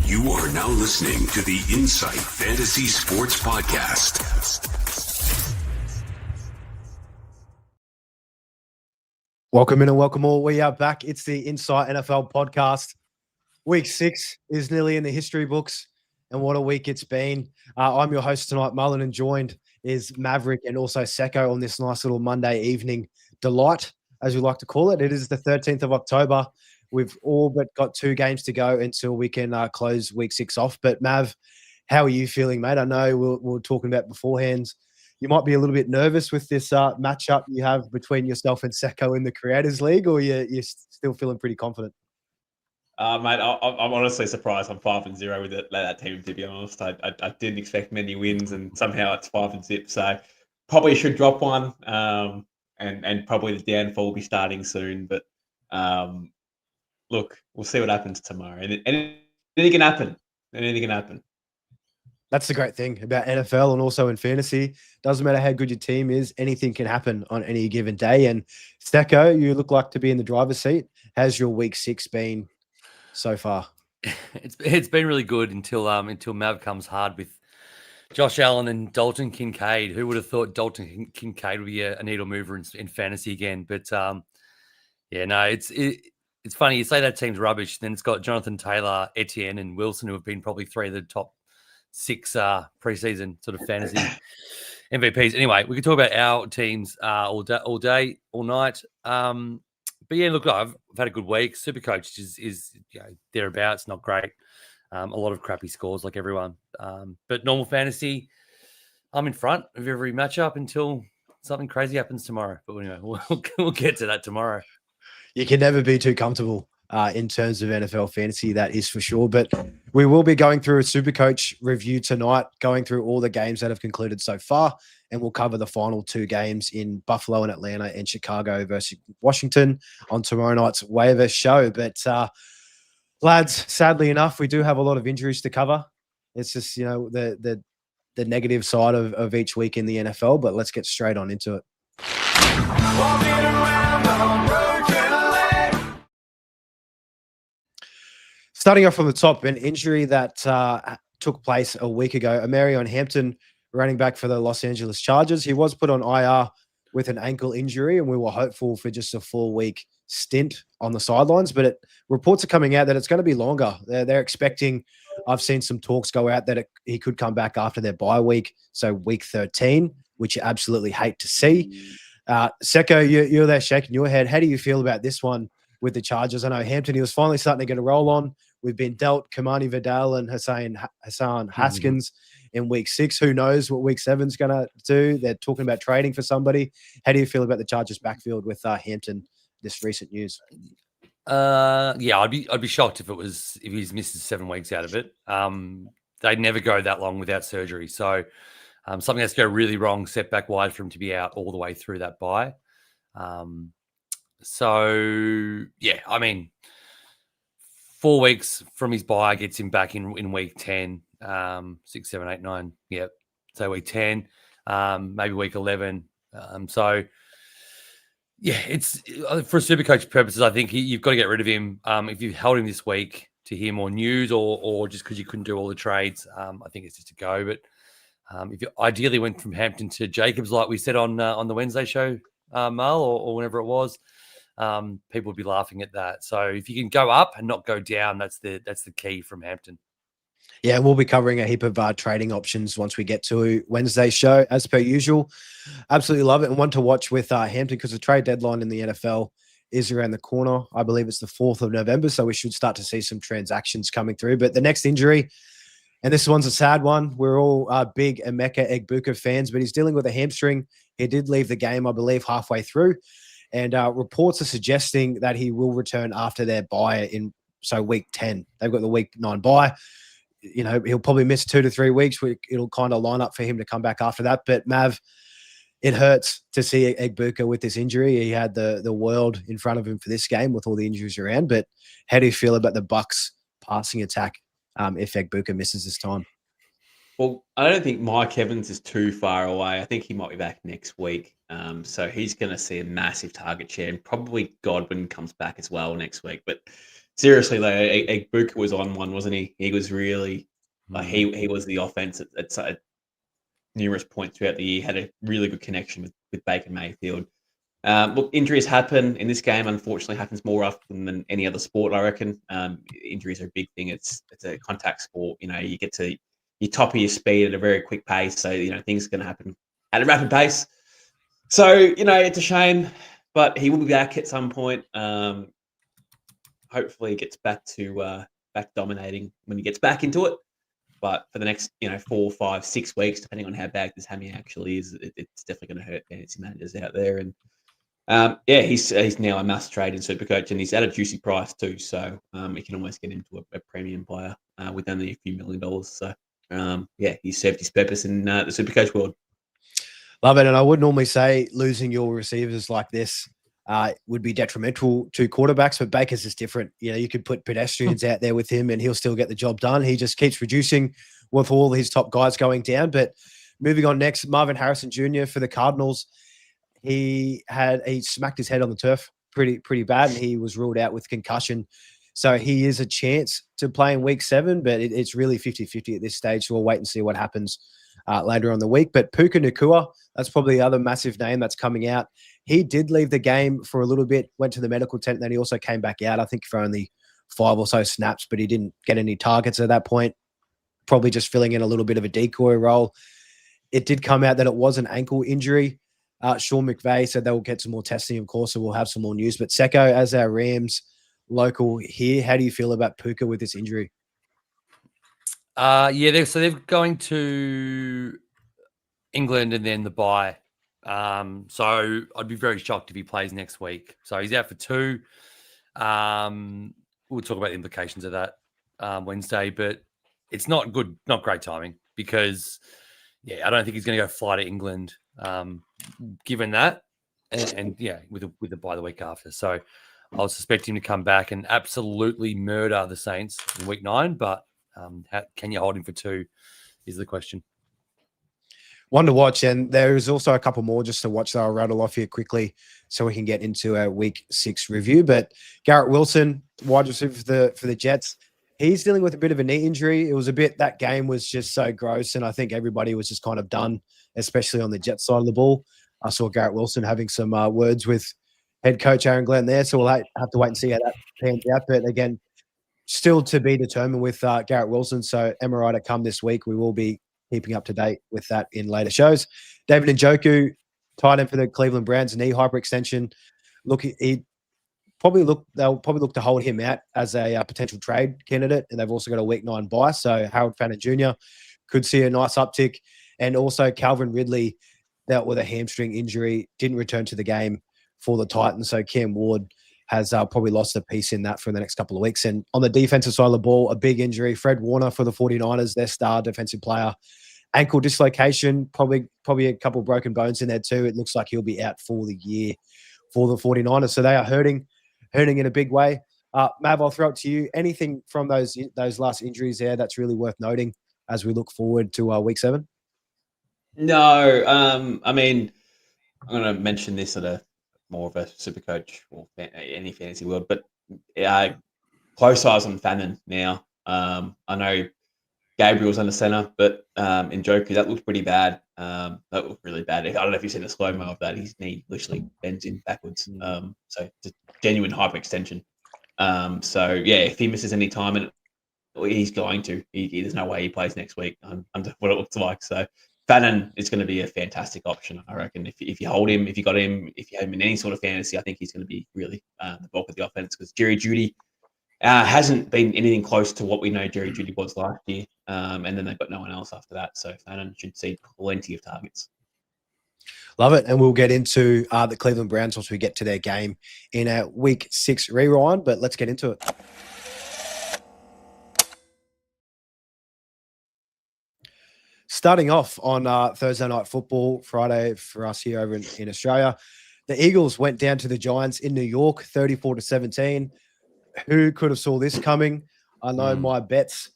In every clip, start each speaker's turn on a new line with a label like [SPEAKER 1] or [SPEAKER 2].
[SPEAKER 1] You are now listening to the Insight Fantasy Sports Podcast.
[SPEAKER 2] Welcome in and welcome all. We are back. It's the Insight NFL Podcast. Week 6 is nearly in the history books, and what a week it's been. I'm your host tonight, Mullin, and joined is Maverick and also Secko on this nice little Monday evening delight, as we like to call it. It is the 13th of October. We've all but got 2 games to go until we can close week 6 off. But Mav, how are you feeling, mate? I know we were talking about beforehand. You might be a little bit nervous with this matchup you have between yourself and Secko in the Creators League, or you're still feeling pretty confident?
[SPEAKER 3] Mate, I'm honestly surprised I'm 5-0 with that team, to be honest. I didn't expect many wins, and somehow it's 5-0. So probably should drop one, and probably the downfall will be starting soon. But look, we'll see what happens tomorrow. And anything can happen. Anything can happen.
[SPEAKER 2] That's the great thing about NFL and also in fantasy. Doesn't matter how good your team is, anything can happen on any given day. And Secko, you look like to be in the driver's seat. How's your week 6 been so far?
[SPEAKER 4] It's been really good until Mav comes hard with Josh Allen and Dalton Kincaid. Who would have thought Dalton Kincaid would be a needle mover in fantasy again? But yeah, no, it's funny. You say that team's rubbish, then it's got Jonathan Taylor, Etienne, and Wilson, who have been probably 3 of the top 6 preseason sort of fantasy MVPs. Anyway, we can talk about our teams all day, all night. But yeah, look, I've had a good week. Supercoach is thereabouts, not great. A lot of crappy scores like everyone. But normal fantasy, I'm in front of every matchup until something crazy happens tomorrow. But anyway, we'll get to that tomorrow.
[SPEAKER 2] You can never be too comfortable in terms of NFL fantasy, that is for sure. But we will be going through a Supercoach review tonight, going through all the games that have concluded so far, and we'll cover the final 2 games in Buffalo and Atlanta and Chicago versus Washington on tomorrow night's waiver show. But lads, sadly enough, we do have a lot of injuries to cover. It's just, the negative side of each week in the NFL, but let's get straight on into it. Starting off from the top, an injury that took place a week ago. Amarion Hampton, running back for the Los Angeles Chargers. He was put on IR with an ankle injury, and we were hopeful for just a 4-week stint on the sidelines. But reports are coming out that it's going to be longer. They're expecting, I've seen some talks go out that he could come back after their bye week, so week 13, which you absolutely hate to see. Secko, you're there shaking your head. How do you feel about this one with the Chargers? I know Hampton, he was finally starting to get a roll on. We've been dealt Kamani Vidal and Hassan Haskins in week 6. Who knows what week 7's going to do? They're talking about trading for somebody. How do you feel about the Chargers backfield with Hampton, this recent news?
[SPEAKER 4] Yeah, I'd be shocked if he's missed 7 weeks out of it. They'd never go that long without surgery. So something has to go really wrong setback wise for him to be out all the way through that bye. So yeah, I mean, 4 weeks from his bye gets him back in week 10, 6, 7, 8, 9. Yep. So week 10, maybe week 11. So yeah, it's for Supercoach purposes. I think you've got to get rid of him. If you've held him this week to hear more news, or just because you couldn't do all the trades, I think it's just a go. But if you ideally went from Hampton to Jacobs, like we said on the Wednesday show, Mull, or whenever it was, people would be laughing at that. So if you can go up and not go down, that's the key from Hampton.
[SPEAKER 2] Yeah, we'll be covering a heap of trading options once we get to Wednesday's show, as per usual. Absolutely love it, and one to watch with Hampton, because the trade deadline in the NFL is around the corner. I believe it's the 4th of November, so we should start to see some transactions coming through. But the next injury, and this one's a sad one. We're all big Emeka Egbuka fans, but he's dealing with a hamstring. He did leave the game, I believe, halfway through. And reports are suggesting that he will return after their bye so week 10. They've got the week 9 bye. He'll probably miss 2 to 3 weeks. It'll kind of line up for him to come back after that. But Mav, it hurts to see Egbuka with this injury. He had the world in front of him for this game with all the injuries around. But how do you feel about the Bucs passing attack if Egbuka misses this time?
[SPEAKER 3] Well, I don't think Mike Evans is too far away. I think he might be back next week. So he's going to see a massive target share, and probably Godwin comes back as well next week. But seriously, though, Egbuka was on one, wasn't he? He was really like he was the offense at numerous points throughout the year. Had a really good connection with Baker Mayfield. Look, injuries happen in this game. Unfortunately, happens more often than any other sport. I reckon injuries are a big thing. It's a contact sport. You get to your top of your speed at a very quick pace. So things are going to happen at a rapid pace. So it's a shame, but he will be back at some point. Hopefully, he gets back dominating when he gets back into it. But for the next 4, 5, 6 weeks, depending on how bad this hammy actually is, it's definitely going to hurt fantasy managers out there. And he's now a must trade in Supercoach, and he's at a juicy price too. So he can almost get into a premium player with only a few $1 million. So he's served his purpose in the Supercoach world.
[SPEAKER 2] Love it. And I would normally say losing your receivers like this would be detrimental to quarterbacks, but Baker's is different. You could put pedestrians out there with him and he'll still get the job done. He just keeps reducing with all his top guys going down. But moving on next, Marvin Harrison Jr. for the Cardinals. He smacked his head on the turf pretty bad, and he was ruled out with concussion. So he is a chance to play in week 7, but it's really 50-50 at this stage. So we'll wait and see what happens later on the week. But Puka NOOOO, that's probably the other massive name that's coming out. He did leave the game for a little bit, went to the medical tent, and then he also came back out, I think, for only 5 or so snaps, but he didn't get any targets at that point, probably just filling in a little bit of a decoy role. It did come out that it was an ankle injury. Sean McVay said they'll get some more testing, of course, so we'll have some more news. But Secko, as our Rams local here, how do you feel about Puka with this injury?
[SPEAKER 4] They're going to England and then the bye. So I'd be very shocked if he plays next week. So he's out for 2. We'll talk about the implications of that Wednesday, but it's not great timing because, I don't think he's going to go fly to England given that. And with the bye the week after. So I'll suspect him to come back and absolutely murder the Saints in week 9, but can you hold him for 2 is the question.
[SPEAKER 2] One to watch, and there is also a couple more just to watch that I'll rattle off here quickly so we can get into our week 6 review. But Garrett Wilson, wide receiver for the Jets, he's dealing with a bit of a knee injury. It was that game was just so gross, and I think everybody was just kind of done, especially on the Jets side of the ball. I saw Garrett Wilson having some words with head coach Aaron Glenn there, so we'll have to wait and see how that pans out. But again, still to be determined with Garrett Wilson. So MRI to come this week. We will be keeping up to date with that in later shows. David Njoku, tight end for the Cleveland Browns, knee hyperextension. They'll probably look to hold him out as a potential trade candidate, and they've also got a week 9 bye. So Harold Fannin Jr. could see a nice uptick, and also Calvin Ridley dealt with a hamstring injury, didn't return to the game for the Titans. So Cam Ward has probably lost a piece in that for the next couple of weeks. And on the defensive side of the ball, a big injury. Fred Warner for the 49ers, their star defensive player, ankle dislocation, probably a couple of broken bones in there too. It looks like he'll be out for the year for the 49ers. So they are hurting in a big way. Mav, I'll throw it to you. Anything from those last injuries there that's really worth noting as we look forward to week 7?
[SPEAKER 3] No, I mean, I'm going to mention this at a more of a super coach or any fantasy world, but close eyes on Fannin now. I know Gabriel's under center, but in Njoku, that looked pretty bad. That looked really bad. I don't know if you've seen the slow-mo of that. His knee literally bends in backwards. So it's a genuine hyperextension. If he misses any time, and he's going to, there's no way he plays next week under what it looks like. So Fannin is going to be a fantastic option, I reckon. If you hold him, if you got him, if you have him in any sort of fantasy, I think he's going to be really the bulk of the offense because Jerry Jeudy hasn't been anything close to what we know Jerry Jeudy was last year. And then they've got no one else after that. So Fannin should see plenty of targets.
[SPEAKER 2] Love it. And we'll get into the Cleveland Browns once we get to their game in our week 6 rewind, but let's get into it. Starting off on Thursday Night Football, Friday for us here over in Australia, the Eagles went down to the Giants in New York, 34-17. Who could have saw this coming? I know my bets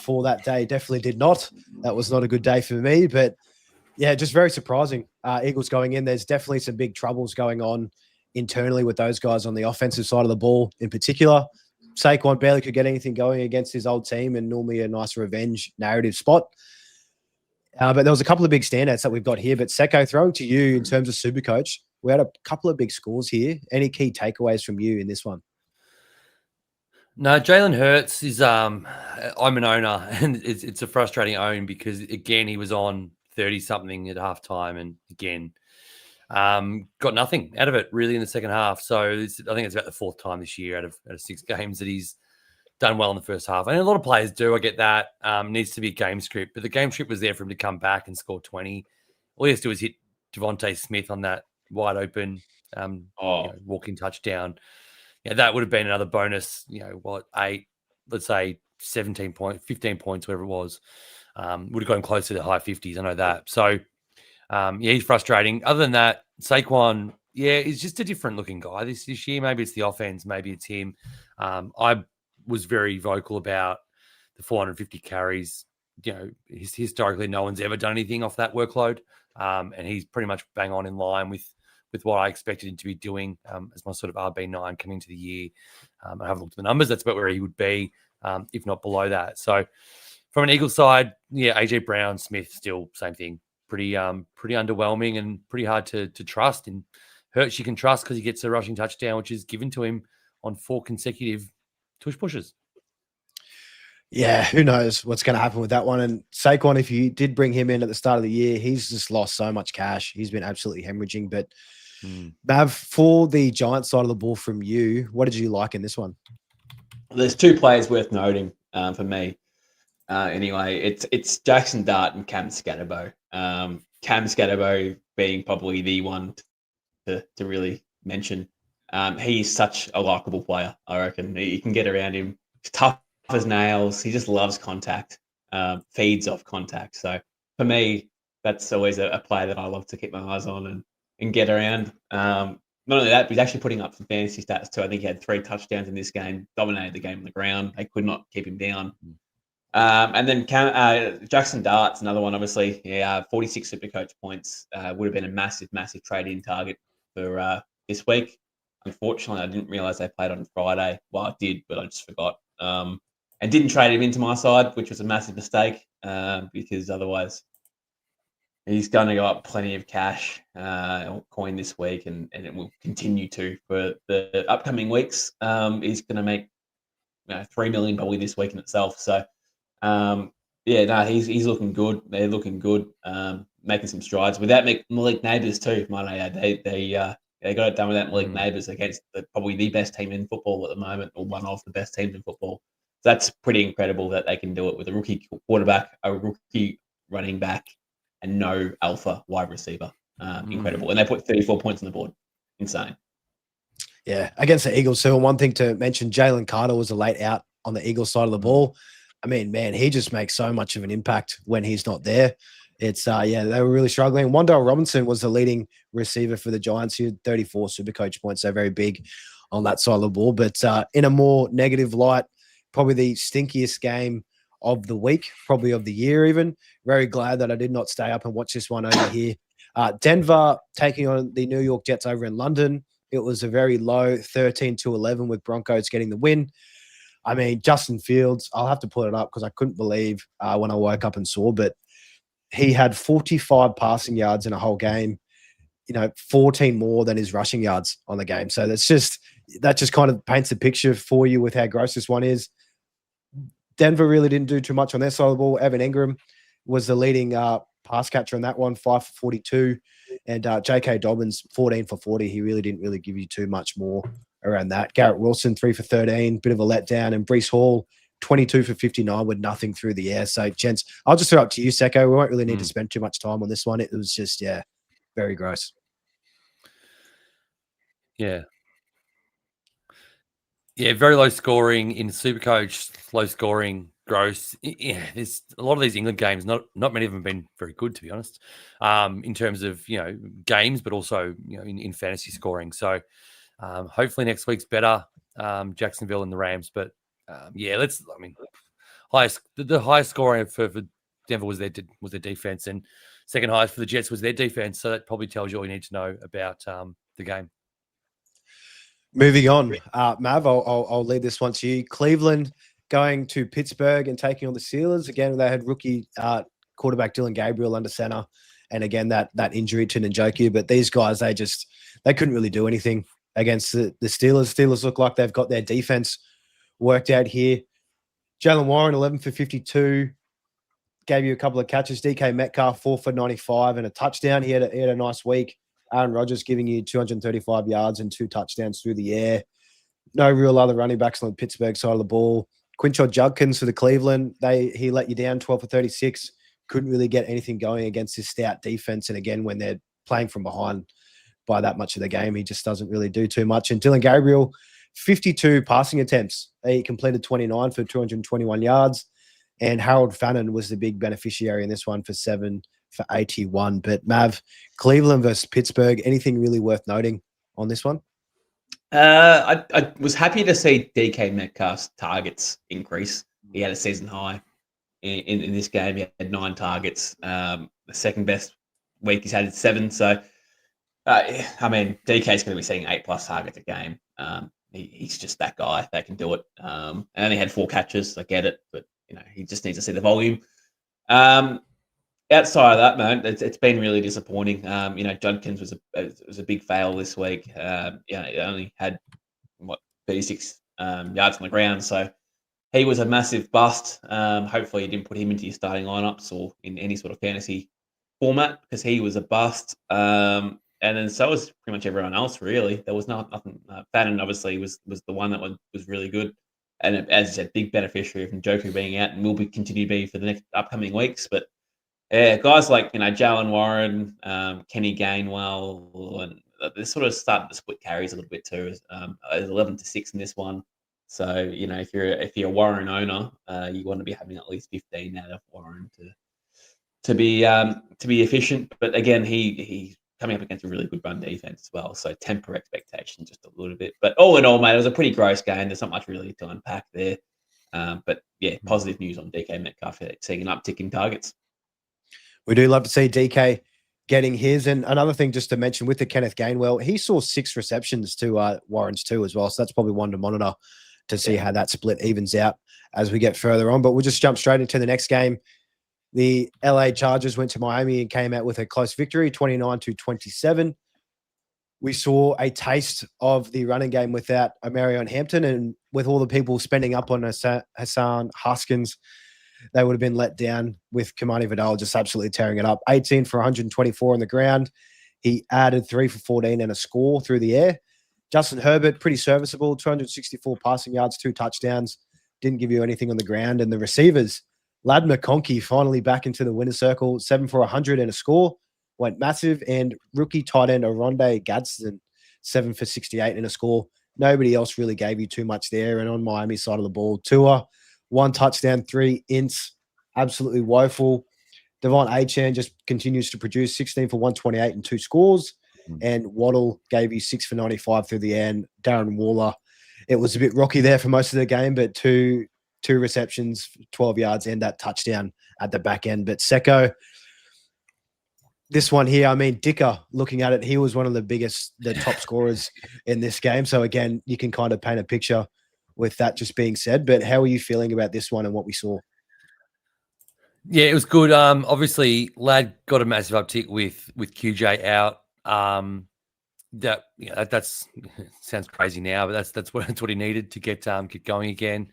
[SPEAKER 2] for that day definitely did not. That was not a good day for me, but yeah, just very surprising. Eagles going in. There's definitely some big troubles going on internally with those guys on the offensive side of the ball in particular. Saquon barely could get anything going against his old team, and normally a nice revenge narrative spot. But there was a couple of big standouts that we've got here. But Secko, throwing to you in terms of Supercoach, we had a couple of big scores here. Any key takeaways from you in this one?
[SPEAKER 4] No, Jalen Hurts is I'm an owner, and it's a frustrating own because again he was on 30 something at halftime, and again got nothing out of it really in the second half. So I think it's about the fourth time this year out of 6 games that he's done well in the first half. And a lot of players do. I get that. Needs to be a game script, but the game script was there for him to come back and score 20. All he has to do is hit Devontae Smith on that wide open walking touchdown. Yeah, that would have been another bonus, 8, let's say 17 points, 15 points, whatever it was. Would have gone closer to high 50s. I know that. So, he's frustrating. Other than that, Saquon, he's just a different looking guy this year. Maybe it's the offense, maybe it's him. I was very vocal about the 450 carries. Historically, no one's ever done anything off that workload. And he's pretty much bang on in line with what I expected him to be doing as my sort of RB9 coming into the year. I haven't looked at the numbers. That's about where he would be, if not below that. So from an Eagles side, AJ Brown, Smith, still same thing. Pretty underwhelming and pretty hard to trust. And Hurts you can trust because he gets a rushing touchdown, which is given to him on 4 consecutive tush pushes.
[SPEAKER 2] Yeah, who knows what's going to happen with that one. And Saquon, if you did bring him in at the start of the year, he's just lost so much cash. He's been absolutely hemorrhaging. But Mav, for the Giants side of the ball from you, what did you like in this one?
[SPEAKER 3] There's 2 players worth noting for me. Anyway, it's Jackson Dart and Cam Scatterbo. Cam Scatterbo being probably the one to really mention. He's such a likable player, I reckon. You can get around him. He's tough as nails. He just loves contact, feeds off contact. So for me, that's always a player that I love to keep my eyes on and get around. Not only that, but he's actually putting up some fantasy stats too. I think he had 3 touchdowns in this game, dominated the game on the ground. They could not keep him down. And then Jackson Dart's another one, obviously. 46 Supercoach points. Would have been a massive, massive trade-in target for this week. Unfortunately, I didn't realise they played on Friday. Well, I did, but I just forgot. And didn't trade him into my side, which was a massive mistake because otherwise he's going to go up plenty of cash or coin this week, and it will continue to for the upcoming weeks. He's going to make $3 million probably this week in itself. So, he's looking good. They're looking good, making some strides without Malik Neighbours too. Might I add, they got it done without Malik Neighbours against probably the best team in football at the moment, or one of the best teams in football. So that's pretty incredible that they can do it with a rookie quarterback, a rookie running back, and no alpha wide receiver. Incredible. And they put 34 points on the board. Insane.
[SPEAKER 2] Yeah, against the Eagles. So one thing to mention, Jalen Carter was a late out on the Eagles side of the ball. I mean, man, he just makes so much of an impact when he's not there. It's they were really struggling. Wan'Dale Robinson was the leading receiver for the Giants. He had 34 Supercoach points, so very big on that side of the ball. But in a more negative light, probably the stinkiest game of the week, probably of the year even. Very glad that I did not stay up and watch this one over here. Denver taking on the New York Jets over in London. It was a very low 13-11 with Broncos getting the win. I mean, Justin Fields, I'll have to pull it up because I couldn't believe when I woke up and saw, but he had 45 passing yards in a whole game, 14 more than his rushing yards on the game. So that just kind of paints a picture for you with how gross this one is. Denver really didn't do too much on their side of the ball. Evan Ingram was the leading pass catcher in that one, 5 for 42. And J.K. Dobbins, 14 for 40. He really didn't really give you too much more around that. Garrett Wilson, 3 for 13, bit of a letdown. And Breece Hall, 22 for 59 with nothing through the air. So, gents, I'll just throw it up to you, Secko. We won't really need to spend too much time on this one. It was just, very gross.
[SPEAKER 4] Yeah. Yeah, very low scoring in Supercoach, low scoring, gross. Yeah, there's a lot of these England games, not many of them have been very good, to be honest, in terms of, games, but also, in fantasy scoring. So hopefully next week's better, Jacksonville and the Rams. But the highest scoring for Denver was their defense, and second highest for the Jets was their defense. So that probably tells you all you need to know about the game.
[SPEAKER 2] Moving on, Mav, I'll leave this one to you. Cleveland going to Pittsburgh and taking on the Steelers. Again, they had rookie quarterback Dylan Gabriel under center. And again, that injury to Njoku. But these guys, they couldn't really do anything against the Steelers. Steelers look like they've got their defense worked out here. Jalen Warren, 11 for 52. Gave you a couple of catches. DK Metcalf, 4 for 95 and a touchdown. He had a nice week. Aaron Rodgers giving you 235 yards and 2 touchdowns through the air. No real other running backs on the Pittsburgh side of the ball. Quinshon Judkins for the Cleveland. He let you down, 12 for 36. Couldn't really get anything going against his stout defense. And again, when they're playing from behind by that much of the game, he just doesn't really do too much. And Dylan Gabriel, 52 passing attempts. He completed 29 for 221 yards. And Harold Fannin was the big beneficiary in this one for 7 for 81. But Mav, Cleveland versus Pittsburgh, anything really worth noting on this one?
[SPEAKER 3] I was happy to see DK Metcalf's targets increase. He had a season high in this game. He had 9 targets. The second best week he's had 7. So, I mean, DK's going to be seeing 8+ targets a game. He's just that guy that can do it. And only had 4 catches. I get it, but he just needs to see the volume. Outside of that, man, it's been really disappointing. Judkins was a big fail this week. He only had 36 yards on the ground, so he was a massive bust. Hopefully, you didn't put him into your starting lineups or in any sort of fantasy format because he was a bust. And then so was pretty much everyone else. Really, there was nothing. Fannin obviously was the one that was really good. And as you said, big beneficiary of Njoku being out and will continue to be for the next upcoming weeks. But yeah, guys like Jalen Warren, Kenny Gainwell, and they're sort of starting to split carries a little bit too. 11-6 in this one. So if you're a Warren owner, you want to be having at least 15 out of Warren to be efficient. But again, he's coming up against a really good run defense as well. So temper expectations just a little bit. But all in all, mate, it was a pretty gross game. There's not much really to unpack there. But yeah, positive news on DK Metcalf seeing an uptick in targets.
[SPEAKER 2] We do love to see DK getting his. And another thing just to mention with the Kenneth Gainwell, he saw 6 receptions to Warren's 2 as well. So that's probably one to monitor to see how that split evens out as we get further on. But we'll just jump straight into the next game. The LA Chargers went to Miami and came out with a close victory, 29-27. We saw a taste of the running game without Marion Hampton, and with all the people spending up on Hassan Haskins, they would have been let down with Kamani Vidal just absolutely tearing it up. 18 for 124 on the ground. He added 3 for 14 and a score through the air. Justin Herbert, pretty serviceable, 264 passing yards, 2 touchdowns. Didn't give you anything on the ground. And the receivers, Lad McConkey finally back into the winner's circle, 7 for 100 and a score, went massive. And rookie tight end Aronde Gadsden, 7 for 68 and a score. Nobody else really gave you too much there. And on Miami's side of the ball, Tua, 1 touchdown, 3 ints, absolutely woeful. Devon Achane just continues to produce 16 for 128 and 2 scores. And Waddle gave you 6 for 95 through the end. Darren Waller, it was a bit rocky there for most of the game, but two receptions, 12 yards, and that touchdown at the back end. But Secko, this one here, I mean, Dicker, looking at it, he was one of the top scorers in this game. So again, you can kind of paint a picture with that just being said. But how are you feeling about this one and what we saw?
[SPEAKER 4] Yeah, it was good. Obviously, Lad got a massive uptick with QJ out. That's sounds crazy now, but that's what he needed to get going again.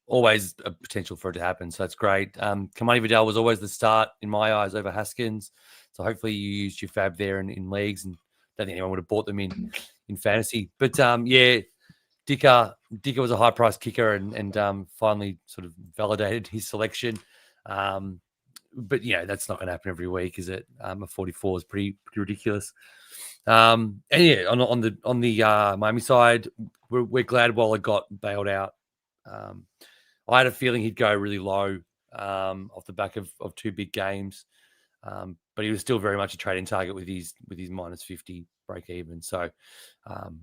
[SPEAKER 4] Always a potential for it to happen, so that's great. Kamani Vidal was always the start in my eyes over Haskins, so hopefully you used your fab there in leagues, and I don't think anyone would have bought them in fantasy. But yeah, Dicker was a high price kicker and finally sort of validated his selection. But that's not going to happen every week, is it? A 44 is pretty ridiculous. And yeah, on the Miami side, we're glad Waller got bailed out. I had a feeling he'd go really low off the back of 2 big games, but he was still very much a trading target with his minus 50 break even. So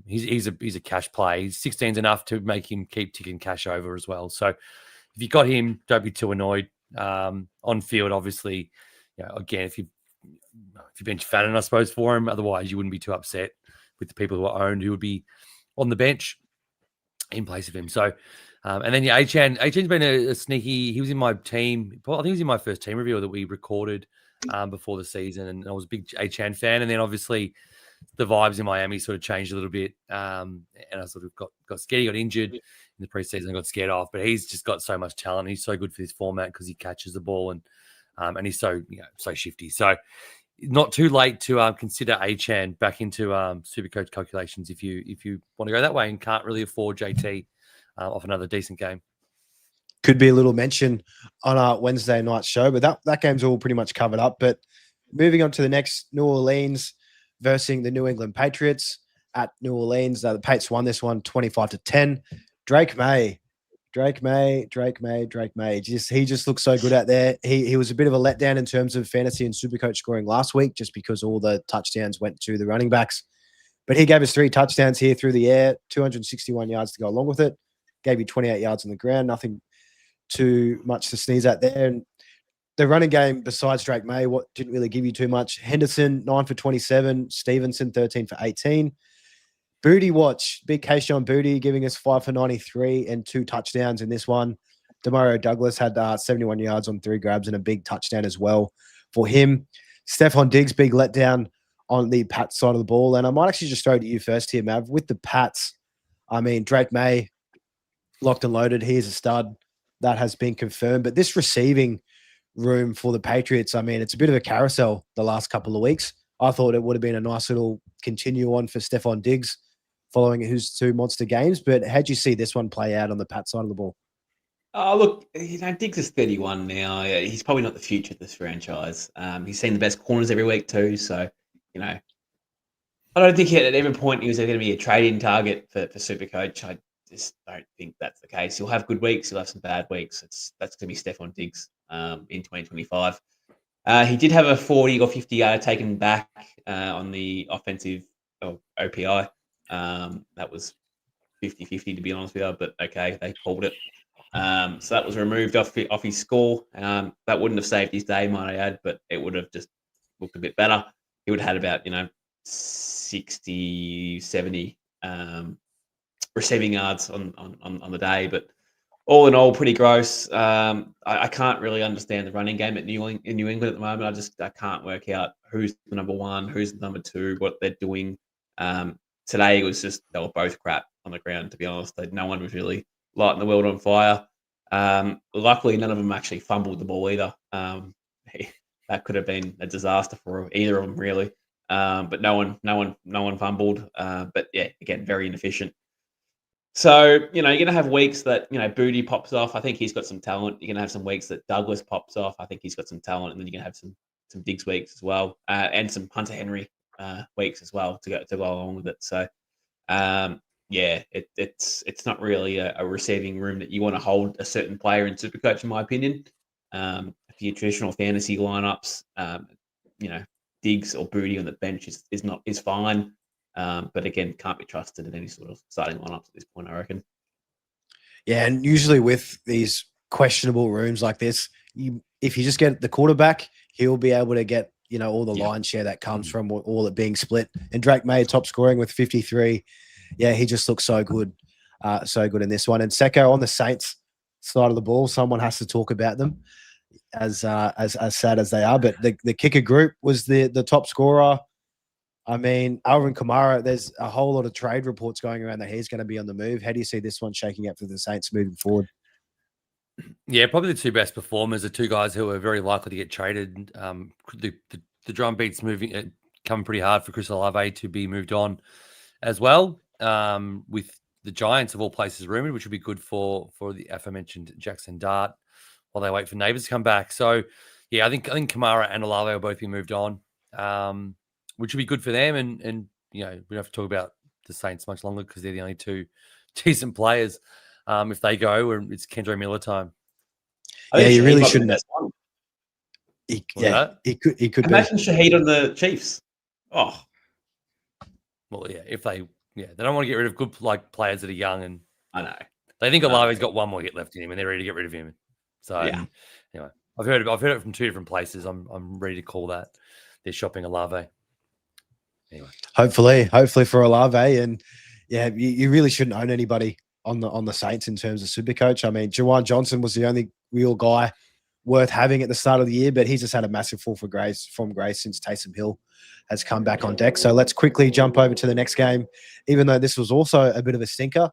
[SPEAKER 4] he's a cash play. 16's enough to make him keep ticking cash over as well. So if you got him, don't be too annoyed. On field, obviously, again, if you bench Fannin, I suppose, for him, otherwise you wouldn't be too upset with the people who are owned, who would be on the bench in place of him. So, and then Achan's been a sneaky. He was in my team. I think he was in my first team review that we recorded before the season, and I was a big Achan fan. And then obviously the vibes in Miami sort of changed a little bit, and I sort of got scared. He got injured in the preseason, and got scared off. But he's just got so much talent. He's so good for this format because he catches the ball and he's so so shifty. So not too late to consider Achan back into Supercoach calculations if you want to go that way and can't really afford JT off another decent game.
[SPEAKER 2] Could be a little mention on our Wednesday night show, but that game's all pretty much covered up. But moving on to the next, New Orleans versus the New England Patriots at New Orleans. The Patriots won this one 25-10. Drake May. He just looks so good out there. He was a bit of a letdown in terms of fantasy and Supercoach scoring last week, just because all the touchdowns went to the running backs. But he gave us 3 touchdowns here through the air, 261 yards to go along with it. Gave you 28 yards on the ground. Nothing too much to sneeze at there. And the running game, besides Drake May, what didn't really give you too much. Henderson, 9 for 27. Stevenson, 13 for 18. Booty watch. Big Keyshawn Booty giving us 5 for 93 and 2 touchdowns in this one. Demario Douglas had 71 yards on 3 grabs and a big touchdown as well for him. Stephon Diggs, big letdown on the Pats side of the ball. And I might actually just throw it to you first here, Mav. With the Pats, I mean, Drake May, locked and loaded. He is a stud. That has been confirmed. But this receiving room for the Patriots, I mean, it's a bit of a carousel the last couple of weeks. I thought it would have been a nice little continue on for Stephon Diggs following his 2 monster games. But how'd you see this one play out on the Pat side of the ball?
[SPEAKER 3] Oh, look, Diggs is 31 now. He's probably not the future of this franchise. He's seen the best corners every week too. So, I don't think at any point he was going to be a trade-in target for Supercoach. I just don't think that's the case. He'll have good weeks. He'll have some bad weeks. That's going to be Stephon Diggs in 2025. He did have a 40 or 50 yard taken back on the offensive OPI. That was 50-50 to be honest with you, but okay, they called it. So that was removed off his score. That wouldn't have saved his day, might I add, but it would have just looked a bit better. He would have had about 60, 70 receiving yards on the day, but all in all, pretty gross. I can't really understand the running game in New England at the moment. I can't work out who's the number 1, who's the number 2, what they're doing. Today it was just they were both crap on the ground, to be honest. No one was really lighting the world on fire. Luckily, none of them actually fumbled the ball either. That could have been a disaster for either of them, really. But no one fumbled. But yeah, again, very inefficient. So, you're going to have weeks that, Booty pops off. I think he's got some talent. You're going to have some weeks that Douglas pops off. I think he's got some talent. And then you're going to have some Diggs weeks as well. And some Hunter Henry weeks as well to go along with it. So, it's not really a receiving room that you want to hold a certain player in Supercoach, in my opinion. For your traditional fantasy lineups, Diggs or Booty on the bench is fine. But again, can't be trusted in any sort of starting lineups at this point, I reckon.
[SPEAKER 2] Yeah, and usually with these questionable rooms like this, if you just get the quarterback, he'll be able to get all the line share that comes from all it being split. And Drake May top scoring with 53. Yeah, he just looks so good in this one. And Secko on the Saints side of the ball, someone has to talk about them, as sad as they are. But the kicker group was the top scorer. I mean, Alvin Kamara, there's a whole lot of trade reports going around that he's going to be on the move. How do you see this one shaking up for the Saints moving forward?
[SPEAKER 4] Yeah, probably the 2 best performers are 2 guys who are very likely to get traded. The drum beats coming pretty hard for Chris Olave to be moved on as well. With the Giants of all places rumored, which would be good for the aforementioned Jackson Dart while they wait for Neighbors to come back. So yeah, I think Kamara and Olave will both be moved on. Which would be good for them. And we don't have to talk about the Saints much longer because they're the only 2 decent players. If they go, it's Kendra Miller time.
[SPEAKER 2] Yeah, you really shouldn't. He could.
[SPEAKER 3] Imagine Shaheed on the Chiefs. Oh,
[SPEAKER 4] well, yeah. They don't want to get rid of good players that are young, and
[SPEAKER 3] I know
[SPEAKER 4] they think Olave's got one more hit left in him, and they're ready to get rid of him. So
[SPEAKER 3] yeah.
[SPEAKER 4] Anyway, I've heard it from 2 different places. I'm ready to call that they're shopping Olave. Anyway.
[SPEAKER 2] Hopefully for Olave. And Yeah, you really shouldn't own anybody on the Saints in terms of Supercoach. I mean, Juwan Johnson was the only real guy worth having at the start of the year, but he's just had a massive fall from grace since Taysom Hill has come back on deck. So let's quickly jump over to the next game, even though this was also a bit of a stinker.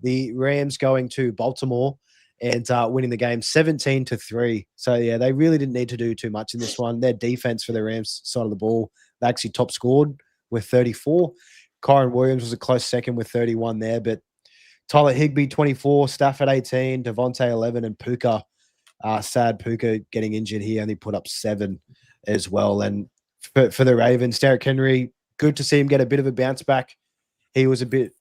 [SPEAKER 2] The Rams going to Baltimore and winning the game 17-3. So, yeah, they really didn't need to do too much in this one. Their defense for the Rams side of the ball, they actually top scored with 34. Kyron Williams was a close second with 31 there, but Tyler Higbee, 24, Stafford, 18, Devontae, 11, and Puka. Sad Puka getting injured. He only put up 7 as well. And for the Ravens, Derrick Henry, good to see him get a bit of a bounce back. He was a bit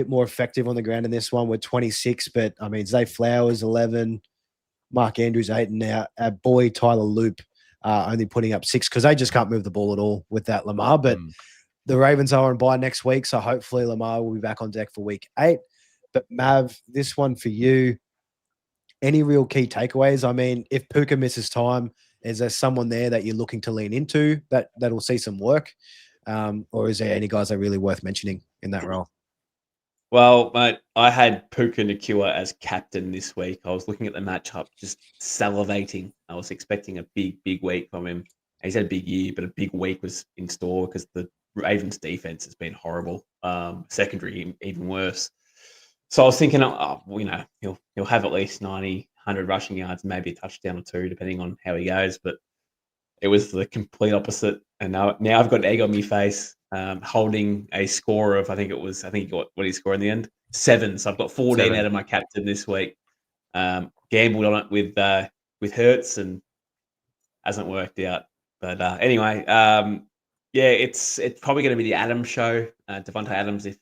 [SPEAKER 2] more effective on the ground in this one with 26. But, I mean, Zay Flowers, 11, Mark Andrews, 8, and now our boy Tyler Loop only putting up 6 because they just can't move the ball at all with that Lamar. But the Ravens are on bye next week, so hopefully Lamar will be back on deck for week 8. But, Mav, this one for you, any real key takeaways? I mean, if Puka misses time, is there someone there that you're looking to lean into that'll see some work? Or is there any guys that are really worth mentioning in that role?
[SPEAKER 3] Well, mate, I had Puka Nacua as captain this week. I was looking at the matchup, just salivating. I was expecting a big week from him. He's had a big year, but a big week was in store because the Ravens defense has been horrible. Secondary even worse. So I was thinking, he'll have at least 90, 100 rushing yards, maybe a touchdown or 2, depending on how he goes. But it was the complete opposite. And now I've got an egg on my face, holding a score of, I think he got, what did he score in the end? 7. So I've got 14 out of my captain this week. Gambled on it with Hurts and hasn't worked out. But anyway, it's probably going to be the Adams show. Devontae Adams, if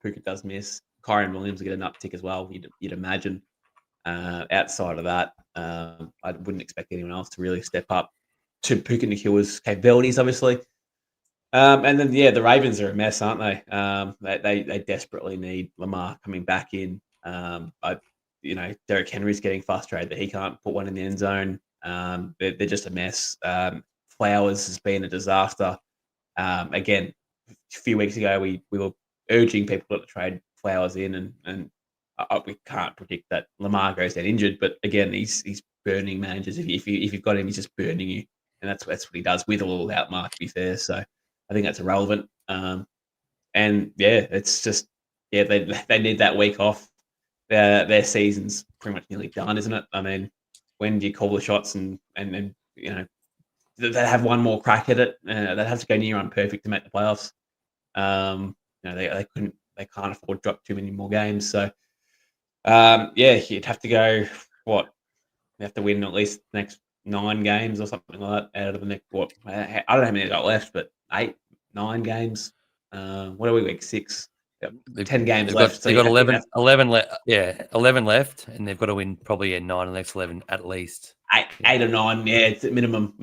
[SPEAKER 3] Puka does miss. Kyron Williams will get an uptick as well, you'd imagine. Outside of that, I wouldn't expect anyone else to really step up to Puka Nacua's capabilities, obviously. And then, the Ravens are a mess, aren't they? They desperately need Lamar coming back in. Derrick Henry's getting frustrated that he can't put one in the end zone. They're just a mess. Flowers has been a disaster. Again, a few weeks ago, we were urging people to trade Flowers in, and we can't predict that Lamar goes down injured. But again, he's burning managers. If you've got him, he's just burning you, and that's what he does with or without Mark. To be fair, so I think that's irrelevant. It's just they need that week off. Their season's pretty much nearly done, isn't it? I mean, when do you call the shots and they have one more crack at it? They'd have to go near unperfect to make the playoffs. They can't afford to drop too many more games. So, you'd have to go, you have to win at least the next 9 games or something like that out of the next, I don't know how many they got left, but 8, 9 games. What are we, week 6? 10 games left.
[SPEAKER 4] They've got 11 left. Yeah, 11 left, and they've got to win probably 9 of the next 11 at least.
[SPEAKER 3] 8 or 9, it's minimum.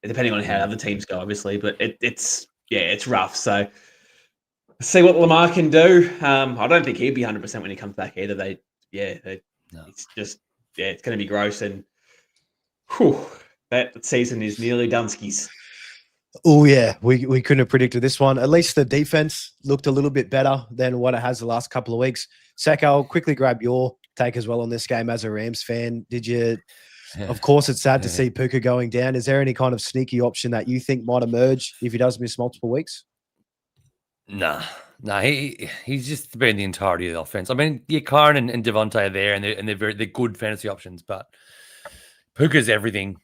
[SPEAKER 3] Depending on how other teams go, obviously, but it's rough. So, see what Lamar can do. I don't think he'd be 100% when he comes back either. It's just, it's going to be gross. And that season is nearly Dunskies.
[SPEAKER 2] Oh, yeah. We couldn't have predicted this one. At least the defense looked a little bit better than what it has the last couple of weeks. Secko, I'll quickly grab your take as well on this game as a Rams fan. Did you... Of course, it's sad to see Puka going down. Is there any kind of sneaky option that you think might emerge if he does miss multiple weeks?
[SPEAKER 4] Nah, he's just been the entirety of the offense. I mean, Kyron and Devontae are there, and they're good fantasy options, but Puka's everything.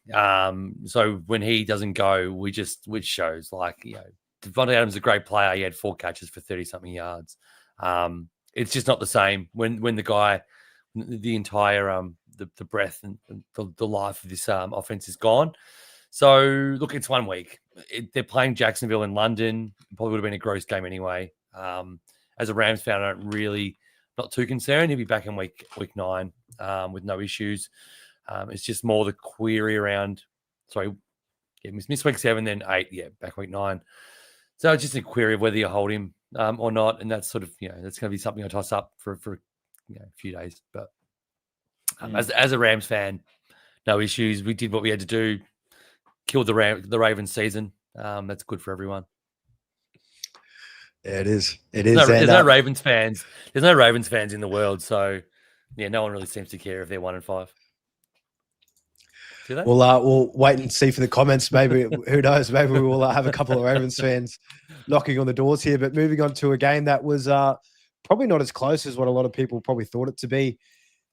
[SPEAKER 4] So when he doesn't go, which shows Devontae Adams is a great player. He had 4 catches for 30-something yards. It's just not the same when the guy, the entire the breath and the life of this offense is gone. So, look, it's 1 week. They're playing Jacksonville in London. Probably would have been a gross game anyway. As a Rams fan, I'm not too concerned. He'll be back in week 9 with no issues. It's just more the query around, missed week 7, then 8, back week 9. So it's just a query of whether you hold him or not. And that's sort of, that's going to be something I toss up for a few days. But as a Rams fan, no issues. We did what we had to do. Killed the Ravens season. That's good for everyone.
[SPEAKER 2] Yeah, it is. It is.
[SPEAKER 4] There's no Ravens fans. There's no Ravens fans in the world, so yeah, no one really seems to care if they're 1-5. Do they?
[SPEAKER 2] We'll wait and see for the comments. Maybe who knows? Maybe we will have a couple of Ravens fans knocking on the doors here. But moving on to a game that was probably not as close as what a lot of people probably thought it to be.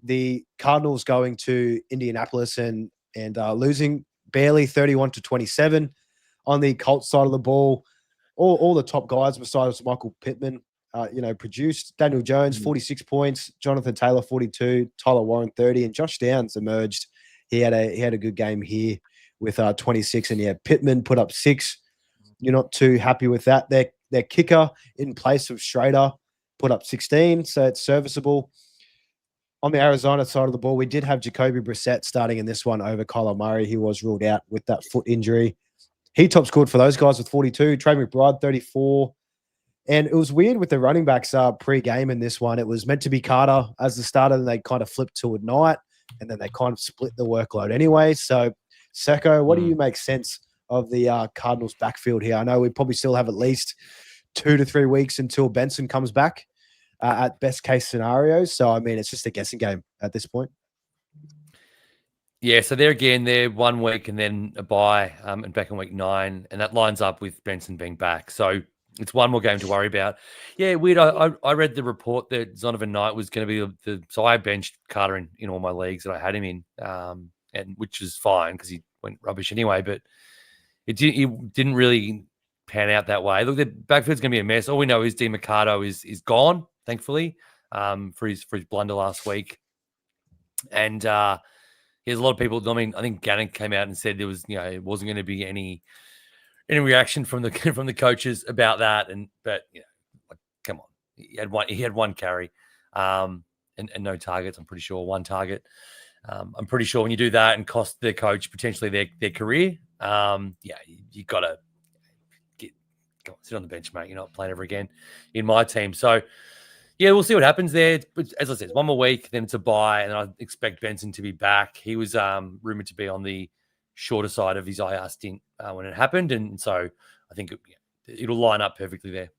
[SPEAKER 2] The Cardinals going to Indianapolis and losing barely 31-27. On the Colts side of the ball, all the top guys besides Michael Pittman, produced. Daniel Jones, 46 points. Jonathan Taylor, 42. Tyler Warren, 30. And Josh Downs emerged. He had a good game here with 26. And, Pittman put up 6. You're not too happy with that. Their kicker in place of Schrader put up 16, so it's serviceable. On the Arizona side of the ball, we did have Jacoby Brissett starting in this one over Kyler Murray. He was ruled out with that foot injury. He top scored for those guys with 42. Trey McBride, 34. And it was weird with the running backs pre-game in this one. It was meant to be Carter as the starter, and they kind of flipped to Knight, and then they kind of split the workload anyway. So, Secko, what do you make sense of the Cardinals backfield here? I know we probably still have at least 2 to 3 weeks until Benson comes back at best case scenarios. So, I mean, it's just a guessing game at this point.
[SPEAKER 4] Yeah, so they're 1 week and then a bye and back in week 9, and that lines up with Benson being back. So it's one more game to worry about. Yeah, weird. I read the report that Zonovan Knight was going to be so I benched Carter in all my leagues that I had him in, and which is fine because he went rubbish anyway. But it didn't really pan out that way. Look, the backfield's going to be a mess. All we know is D Mercado is gone, thankfully, for his blunder last week, and. There's a lot of people. I mean, I think Gannon came out and said there was, it wasn't going to be any reaction from the coaches about that. But come on, he had one carry, and no targets. I'm pretty sure 1 target. I'm pretty sure when you do that and cost the coach potentially their career, you got to sit on the bench, mate. You're not playing ever again in my team. So. Yeah, we'll see what happens there. But as I said, 1 more week, then it's a bye, and I expect Benson to be back. He was rumored to be on the shorter side of his IR stint when it happened, and so I think it'll line up perfectly there.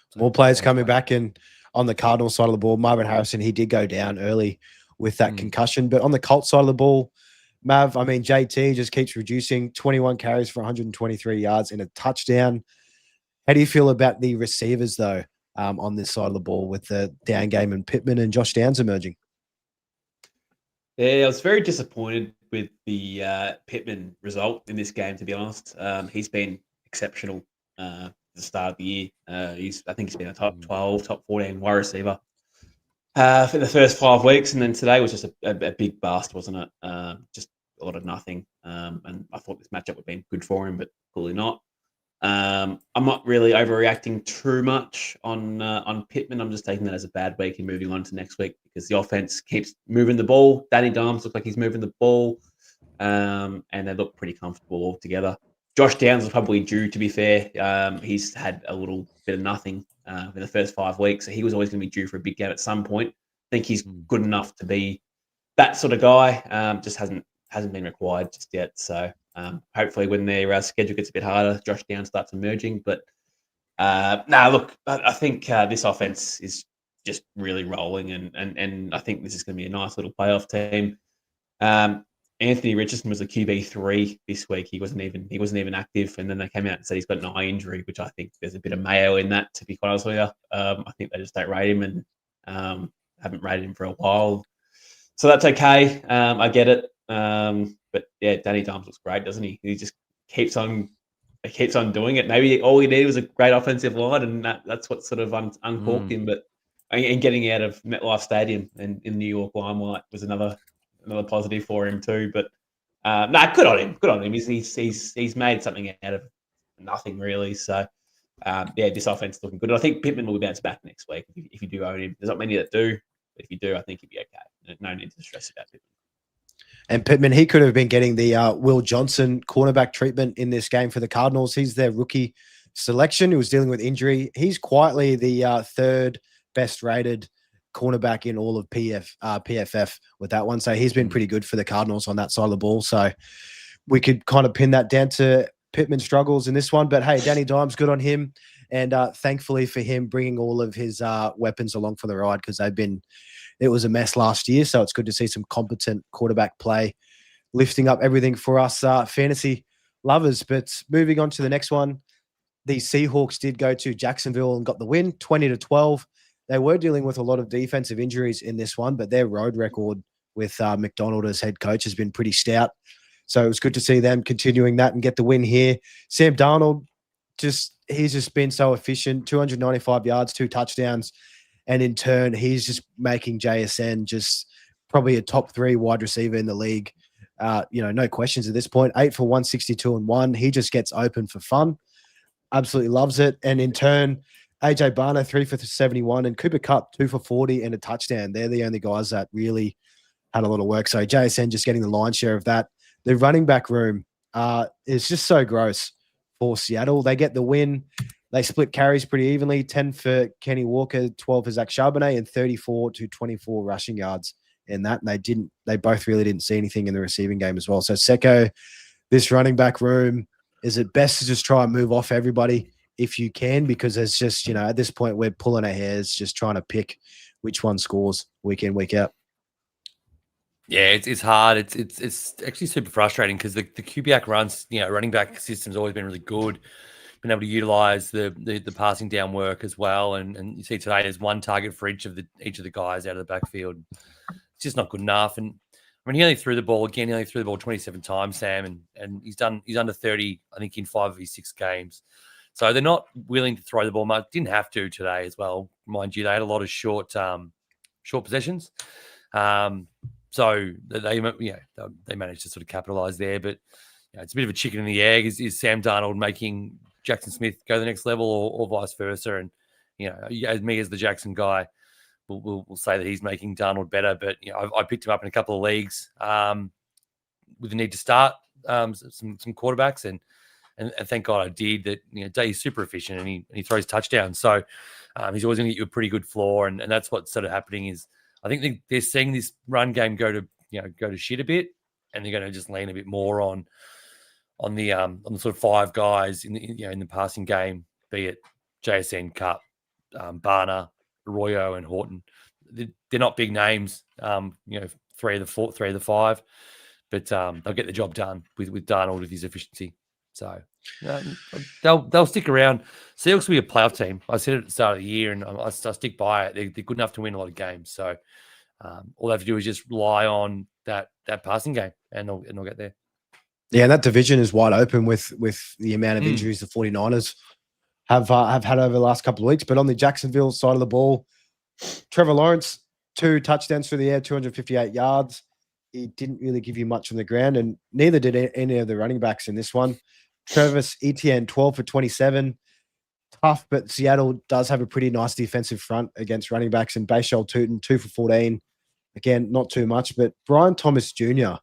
[SPEAKER 4] So,
[SPEAKER 2] more players coming back, and on the Cardinals side of the ball, Marvin Harrison, he did go down early with that concussion. But on the Colts side of the ball, Mav, I mean, JT just keeps reducing, 21 carries for 123 yards and a touchdown. How do you feel about the receivers, though? On this side of the ball with the down game and Pittman and Josh Downs emerging?
[SPEAKER 3] Yeah, I was very disappointed with the Pittman result in this game, to be honest. He's been exceptional at the start of the year. I think he's been a top 12, top 14 wide receiver for the first 5 weeks, and then today was just a big bust, wasn't it? Just a lot of nothing. And I thought this matchup would have been good for him, but clearly not. I'm not really overreacting too much on Pittman. I'm just taking that as a bad week and moving on to next week because the offense keeps moving the ball. Danny Dimes looks like he's moving the ball, and they look pretty comfortable all together. Josh Downs is probably due, to be fair. He's had a little bit of nothing in the first 5 weeks, so he was always going to be due for a big game at some point. I think he's good enough to be that sort of guy. Just hasn't been required just yet. So. Hopefully when their schedule gets a bit harder, Josh Downs starts emerging. But look, I think this offense is just really rolling, and I think this is going to be a nice little playoff team. Anthony Richardson was a QB3 this week. He wasn't even active, and then they came out and said he's got an eye injury, which I think there's a bit of mayo in that, to be quite honest with you. I think they just don't rate him, and haven't rated him for a while. So that's okay. I get it. But yeah, Danny Dimes looks great, doesn't he? He just keeps on doing it. Maybe all he needed was a great offensive line, and that's what sort of uncorked him. But and getting out of MetLife Stadium and in New York limelight was another positive for him too. But good on him. Good on him. He's made something out of nothing really. So this offense is looking good. And I think Pittman will bounce back next week if you do own him. There's not many that do, but if you do, I think he'd be okay. No need to stress about Pittman.
[SPEAKER 2] And Pittman, he could have been getting the Will Johnson cornerback treatment in this game for the Cardinals. He's their rookie selection who was dealing with injury. He's quietly the third best rated cornerback in all of PFF with that one. So he's been pretty good for the Cardinals on that side of the ball. So we could kind of pin that down to Pittman's struggles in this one. But hey, Danny Dimes, good on him. And thankfully for him, bringing all of his weapons along for the ride, because it was a mess last year. So it's good to see some competent quarterback play lifting up everything for us fantasy lovers. But moving on to the next one, the Seahawks did go to Jacksonville and got the win, 20-12. They were dealing with a lot of defensive injuries in this one, but their road record with McDonald as head coach has been pretty stout. So it was good to see them continuing that and get the win here. Sam Darnold, he's just been so efficient, 295 yards, 2 touchdowns. And in turn, he's just making JSN just probably a top 3 wide receiver in the league. No questions at this point. 8 for 162 and 1. He just gets open for fun. Absolutely loves it. And in turn, AJ Barner, 3 for 71, and Cooper Kupp, 2 for 40 and a touchdown. They're the only guys that really had a lot of work. So JSN just getting the lion's share of that. The running back room is just so gross for Seattle. They get the win. They split carries pretty evenly, 10 for Kenny Walker, 12 for Zach Charbonnet, and 34 to 24 rushing yards in that. And they both really didn't see anything in the receiving game as well. So Secko, this running back room, is it best to just try and move off everybody if you can? Because it's just, at this point, we're pulling our hairs, just trying to pick which one scores week in, week out.
[SPEAKER 4] Yeah, it's hard. It's actually super frustrating because the QBAC runs, running back system's always been really good. Been able to utilize the passing down work as well. And you see today there's one target for each of the guys out of the backfield. It's just not good enough. And I mean, he only threw the ball 27 times, Sam, and he's under 30, I think, in 5 of his 6 games. So they're not willing to throw the ball much. Didn't have to today as well, mind you. They had a lot of short possessions. So they managed to sort of capitalize there. But it's a bit of a chicken and the egg. Is Sam Darnold making Jackson Smith go to the next level or vice versa? And, as me as the Jackson guy, we'll say that he's making Darnold better. But, I picked him up in a couple of leagues with the need to start some quarterbacks. And thank God I did that. He's super efficient and he throws touchdowns. So he's always going to get you a pretty good floor. And that's what's sort of happening is I think they're seeing this run game go to shit a bit, and they're going to just lean a bit more on the sort of 5 guys in the passing game, be it JSN, Kupp, Barner, Arroyo, and Horton. They're not big names, 3 of the 5, but they'll get the job done with Darnold with his efficiency. So they'll stick around. Seahawks will be a playoff team. I said it at the start of the year, and I stick by it. They're good enough to win a lot of games. So all they have to do is just rely on that passing game, and they'll get there.
[SPEAKER 2] Yeah, and that division is wide open with the amount of injuries the 49ers have had over the last couple of weeks. But on the Jacksonville side of the ball, Trevor Lawrence, 2 touchdowns through the air, 258 yards. He didn't really give you much on the ground, and neither did any of the running backs in this one. Travis Etienne, 12 for 27. Tough, but Seattle does have a pretty nice defensive front against running backs. And Bashal Tootin, 2 for 14. Again, not too much, but Brian Thomas Jr.,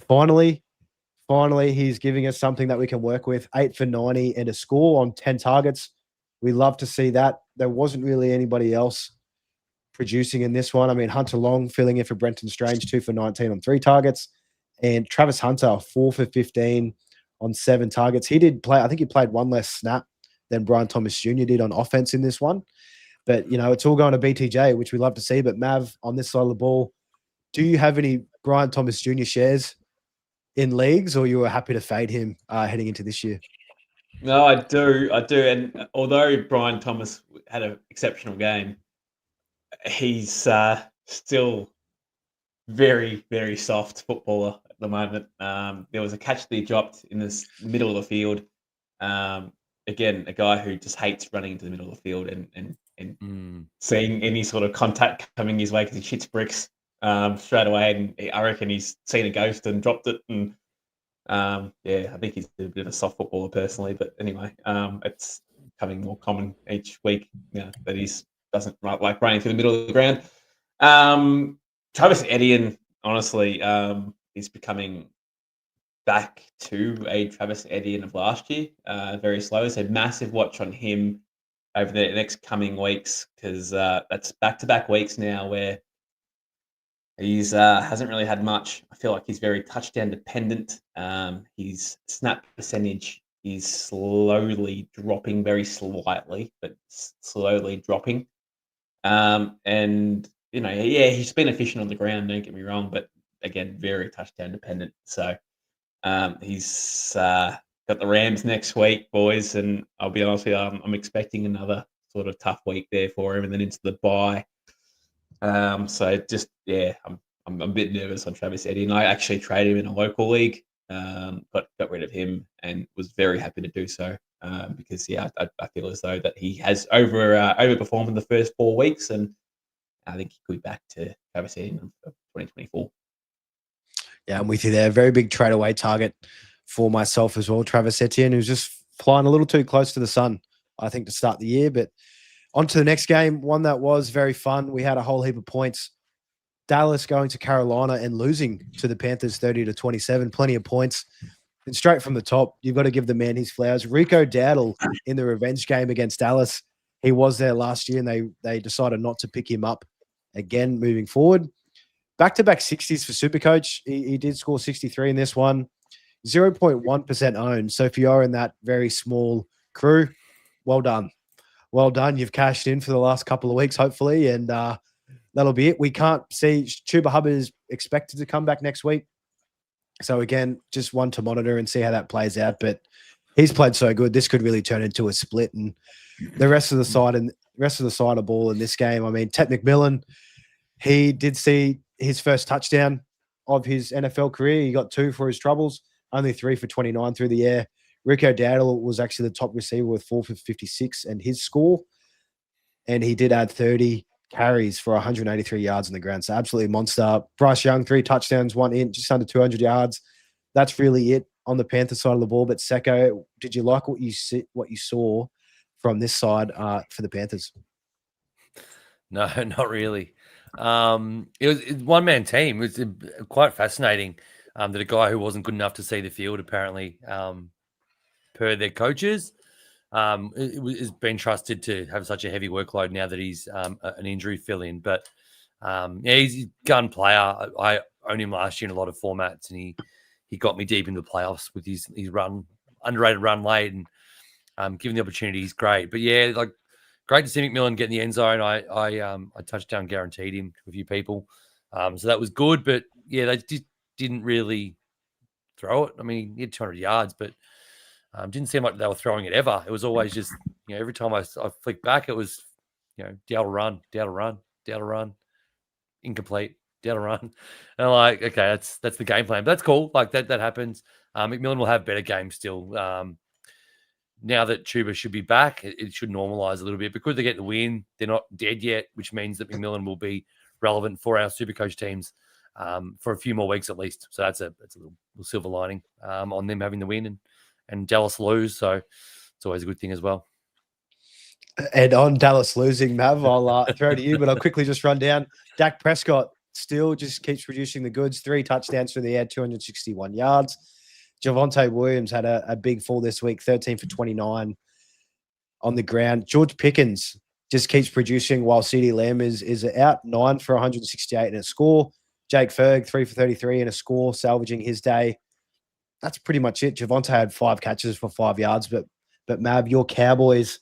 [SPEAKER 2] finally, he's giving us something that we can work with. 8 for 90 and a score on 10 targets. We love to see that. There wasn't really anybody else producing in this one. I mean, Hunter Long filling in for Brenton Strange, 2 for 19 on 3 targets. And Travis Hunter, 4 for 15 on 7 targets. He did play, I think he played 1 less snap than Brian Thomas Jr. did on offense in this one. But, it's all going to BTJ, which we love to see. But Mav, on this side of the ball, do you have any Brian Thomas Jr. shares in leagues, or you were happy to fade him heading into this year?
[SPEAKER 3] No, I do. And although Brian Thomas had an exceptional game, he's still very, very soft footballer at the moment. There was a catch that he dropped in the middle of the field. Again, a guy who just hates running into the middle of the field and seeing any sort of contact coming his way because he shits bricks straight away. And I reckon he's seen a ghost and dropped it. And I think he's a bit of a soft footballer personally. But anyway, it's becoming more common each week that he doesn't like running through the middle of the ground. Travis Etienne, honestly, is becoming back to a Travis Etienne of last year. Very slow. So massive watch on him over the next coming weeks, because that's back-to-back weeks now where he's hasn't really had much. I feel like he's very touchdown dependent. His snap percentage is slowly dropping, very slightly, but slowly dropping. And yeah, he's been efficient on the ground. Don't get me wrong, but again, very touchdown dependent. So he's got the Rams next week, boys, and I'll be honest with you, I'm expecting another sort of tough week there for him, and then into the bye. So just I'm a bit nervous on Travis Etienne. I actually traded him in a local league, but got rid of him and was very happy to do so because I feel as though that he has overperformed in the first 4 weeks, and I think he could be back to Travis Etienne for 2024.
[SPEAKER 2] Yeah, I'm with you there. Very big trade away target for myself as well. Travis Etienne, who's just flying a little too close to the sun, I think, to start the year. But on to the next game, one that was very fun. We had a whole heap of points. Dallas going to Carolina and losing to the Panthers 30-27. Plenty of points. And straight from the top, you've got to give the man his flowers. Rico Dowdle in the revenge game against Dallas. He was there last year, and they decided not to pick him up again moving forward. Back-to-back 60s for Supercoach. He did score 63 in this one. 0.1% owned. So if you are in that very small crew, well done. Well done. You've cashed in for the last couple of weeks, hopefully, and that'll be it. We can't see Chuba Hubbard is expected to come back next week. So again, just one to monitor and see how that plays out. But he's played so good. This could really turn into a split. And the rest of the side of ball in this game. I mean, Ted McMillan, he did see his first touchdown of his NFL career. He got 2 for his troubles, only 3 for 29 through the air. Rico Dowdle was actually the top receiver with 4 for 56 and his score. And he did add 30 carries for 183 yards on the ground. So absolutely monster. Bryce Young, 3 touchdowns, 1 in, just under 200 yards. That's really it on the Panther side of the ball. But Secko, did you like what you saw from this side for the Panthers?
[SPEAKER 4] No, not really. It was a one-man team. It was quite fascinating that a guy who wasn't good enough to see the field, apparently, per their coaches, has been trusted to have such a heavy workload now that he's an injury fill-in. But he's a gun player. I owned him last year in a lot of formats, and he got me deep into the playoffs with his underrated run late, and given the opportunity, he's great. But yeah, like, great to see McMillan get in the end zone. I touchdown guaranteed him to a few people, so that was good. But yeah, they just didn't really throw it. I mean, he had 200 yards, but didn't seem like they were throwing it ever. It was always just, every time I flicked back, it was, Dowdle run, incomplete, Dowdle run. And I'm like, okay, that's the game plan. But that's cool. Like that happens. McMillan will have better games still. Now that Chuba should be back, it should normalize a little bit. Because they get the win, they're not dead yet, which means that McMillan will be relevant for our Supercoach teams for a few more weeks at least. So that's a little silver lining on them having the win and Dallas lose. So it's always a good thing as well.
[SPEAKER 2] And on Dallas losing, Mav, I'll throw to you, but I'll quickly just run down. Dak Prescott still just keeps producing the goods. 3 touchdowns through the air, 261 yards. Javonte Williams had a big fall this week, 13 for 29 on the ground. George Pickens just keeps producing while CeeDee Lamb is out, 9 for 168 and a score. Jake Ferg, 3 for 33 and a score, salvaging his day. That's pretty much it. Javonte had 5 catches for 5 yards, but Mav, your Cowboys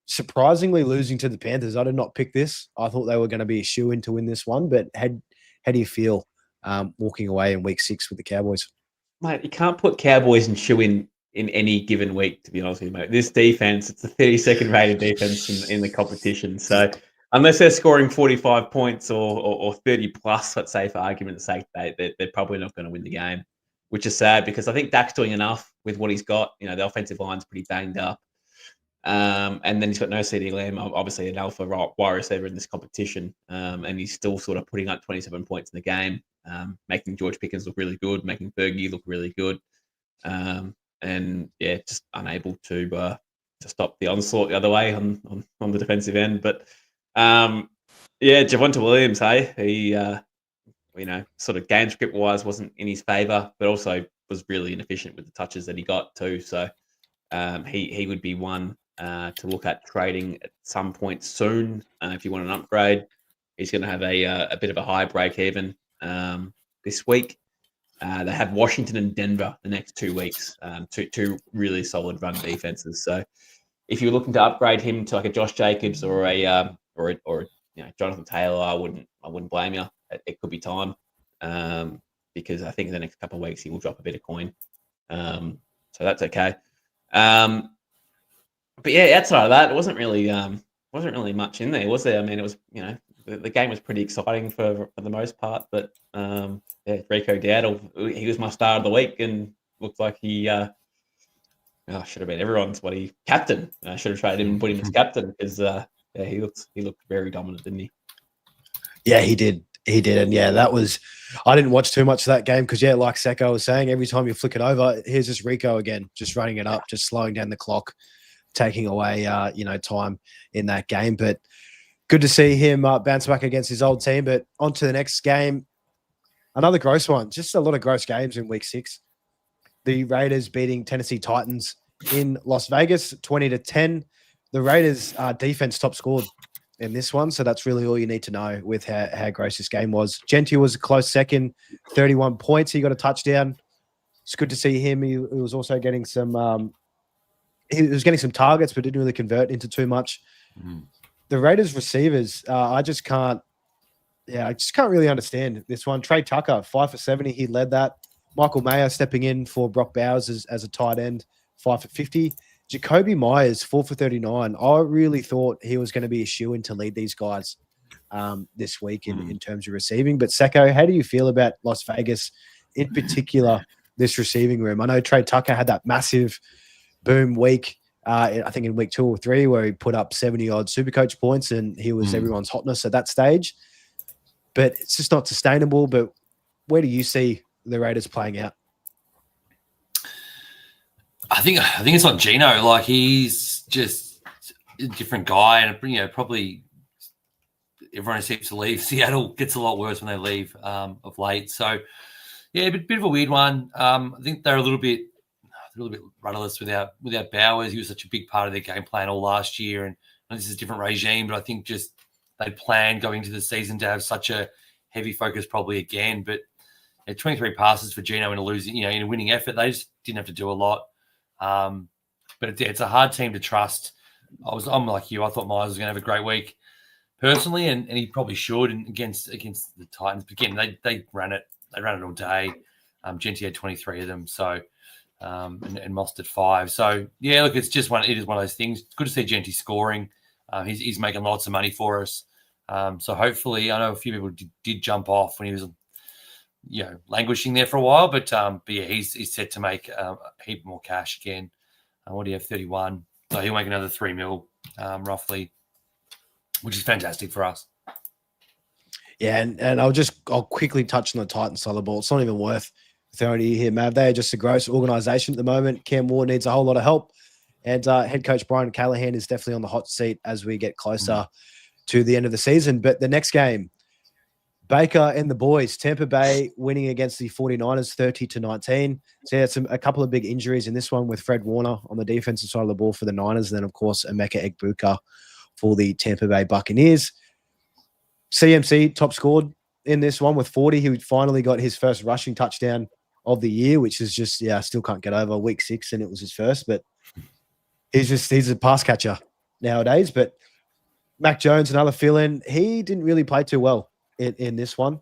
[SPEAKER 2] surprisingly losing to the Panthers. I did not pick this. I thought they were going to be a shoo-in to win this one, but how do you feel walking away in week 6 with the Cowboys?
[SPEAKER 3] Mate, you can't put Cowboys and shoe in any given week, to be honest with you, mate. This defense, it's the 32nd rated defense in the competition. So unless they're scoring 45 points or 30 plus, let's say, for argument's sake, they're probably not going to win the game, which is sad because I think Dak's doing enough with what he's got. The offensive line's pretty banged up. And then he's got no CeeDee Lamb, obviously an alpha wide receiver in this competition. And he's still sort of putting up 27 points in the game, making George Pickens look really good, making Fergie look really good. And yeah, just unable to stop the onslaught the other way on the defensive end. But Javonte Williams, he sort of game script wise wasn't in his favor, but also was really inefficient with the touches that he got too. So he would be one to look at trading at some point soon. If you want an upgrade, he's going to have a bit of a high break even this week. They have Washington and Denver the next 2 weeks. Two really solid run defenses. So if you're looking to upgrade him to like a Josh Jacobs or a Jonathan Taylor, I wouldn't blame you. It could be time, because I think in the next couple of weeks he will drop a bit of coin. So that's okay. But yeah, outside of that, it wasn't really much in there, was there? I mean, it was, the game was pretty exciting for the most part, but Rico Dowdle, he was my star of the week and looked like he should have been everyone's captain. I should have traded him and put him as captain because he looked very dominant, didn't he?
[SPEAKER 2] Yeah, he did. He did. And yeah, I didn't watch too much of that game because, like Secko was saying, every time you flick it over, here's this Rico again, just running it up, just slowing down the clock, taking away, time in that game. But good to see him bounce back against his old team. But on to the next game, another gross one. Just a lot of gross games in week 6. The Raiders beating Tennessee Titans in Las Vegas, 20-10. The Raiders defense top scored in this one, so that's really all you need to know with how gross this game was. Genty was a close second, 31 points. He got a touchdown. It's good to see him. He was also getting some targets, but didn't really convert into too much. The Raiders receivers, I just can't really understand this one. Trey Tucker, 5 for 70. He led that. Michael Mayer stepping in for Brock Bowers as a tight end, 5 for 50. Jacoby Myers, 4 for 39. I really thought he was going to be a shoo-in to lead these guys this week in terms of receiving. But Secko, how do you feel about Las Vegas, in particular, this receiving room? I know Trey Tucker had that massive boom week, I think in week 2 or 3, where he put up 70-odd Supercoach points and he was everyone's hotness at that stage. But it's just not sustainable. But where do you see the Raiders playing out?
[SPEAKER 4] I think it's on Gino. Like, he's just a different guy, and probably everyone seems to leave. Seattle gets a lot worse when they leave of late. So yeah, a bit of a weird one. I think they're a little bit rudderless without Bowers. He was such a big part of their game plan all last year, and this is a different regime. But I think just they planned going into the season to have such a heavy focus probably again. But 23 passes for Gino in a winning effort. They just didn't have to do a lot. But it's a hard team to trust. I'm like you. I thought Myers was going to have a great week personally, and he probably should. And against the Titans, but again, they ran it. They ran it all day. Genty had 23 of them. So and Mostert 5. So yeah, look, it is one of those things. It's good to see Genty scoring. He's making lots of money for us. So hopefully, I know a few people did jump off when he was languishing there for a while, but yeah, he's set to make a heap more cash again. What do you have? 31. So he'll make another 3 mil, roughly, which is fantastic for us.
[SPEAKER 2] Yeah, and I'll quickly touch on the Titans side of the ball. It's not even worth throwing you here, Mav. They're just a gross organisation at the moment. Cam Ward needs a whole lot of help, and head coach Brian Callahan is definitely on the hot seat as we get closer to the end of the season. But the next game, Baker and the boys, Tampa Bay winning against the 49ers 30-19. So yeah, a couple of big injuries in this one with Fred Warner on the defensive side of the ball for the Niners, and then of course Emeka Egbuka for the Tampa Bay Buccaneers. CMC top scored in this one with 40. He finally got his first rushing touchdown of the year, which is just, I still can't get over week 6 and it was his first, but he's a pass catcher nowadays. But Mac Jones, another fill-in, he didn't really play too well in this one.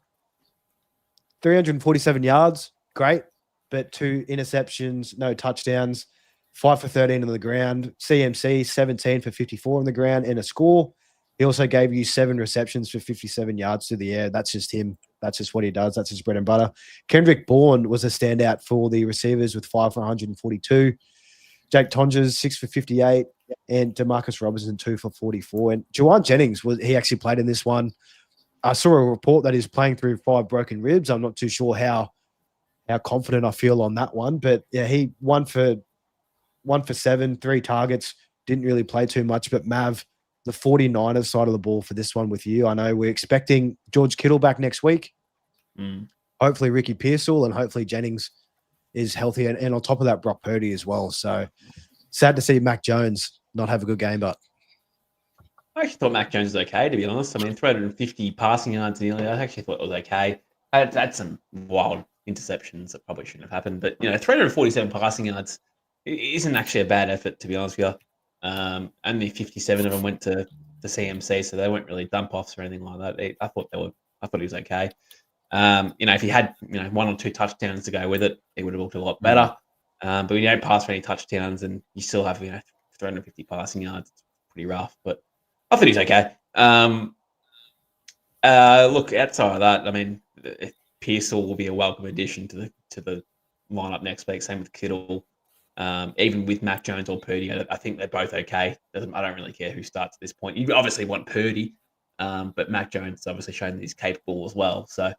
[SPEAKER 2] 347 yards, great, but 2 interceptions, no touchdowns, 5 for 13 on the ground. CMC, 17 for 54 on the ground and a score. He also gave you 7 receptions for 57 yards through the air. That's just him. That's just what he does. That's his bread and butter. Kendrick Bourne was a standout for the receivers with 5 for 142. Jake Tonjes, 6 for 58. And DeMarcus Robinson, 2 for 44. And Juwan Jennings, he actually played in this one. I saw a report that he's playing through 5 broken ribs. I'm not too sure how confident I feel on that one. But yeah, he 1 for 7, 3 targets, didn't really play too much. But Mav, the 49ers side of the ball for this one with you. I know we're expecting George Kittle back next week. Hopefully Ricky Pearsall, and hopefully Jennings is healthy. And on top of that, Brock Purdy as well. So sad to see Mac Jones not have a good game, but
[SPEAKER 3] I actually thought Mac Jones was okay, to be honest. I mean, 350 passing yards nearly. I actually thought it was okay. Had some wild interceptions that probably shouldn't have happened. But 347 passing yards isn't actually a bad effort, to be honest with you. Only 57 of them went to the CMC, so they weren't really dump offs or anything like that. I thought he was okay. If he had 1 or 2 touchdowns to go with it, he would have looked a lot better. But when you don't pass for any touchdowns and you still have 350 passing yards, it's pretty rough. But I thought he's okay. Look, outside of that, I mean, Pearsall will be a welcome addition to the lineup next week. Same with Kittle. Even with Mac Jones or Purdy, I think they're both okay. I don't really care who starts at this point. You obviously want Purdy, but Mac Jones obviously shown that he's capable as well. So,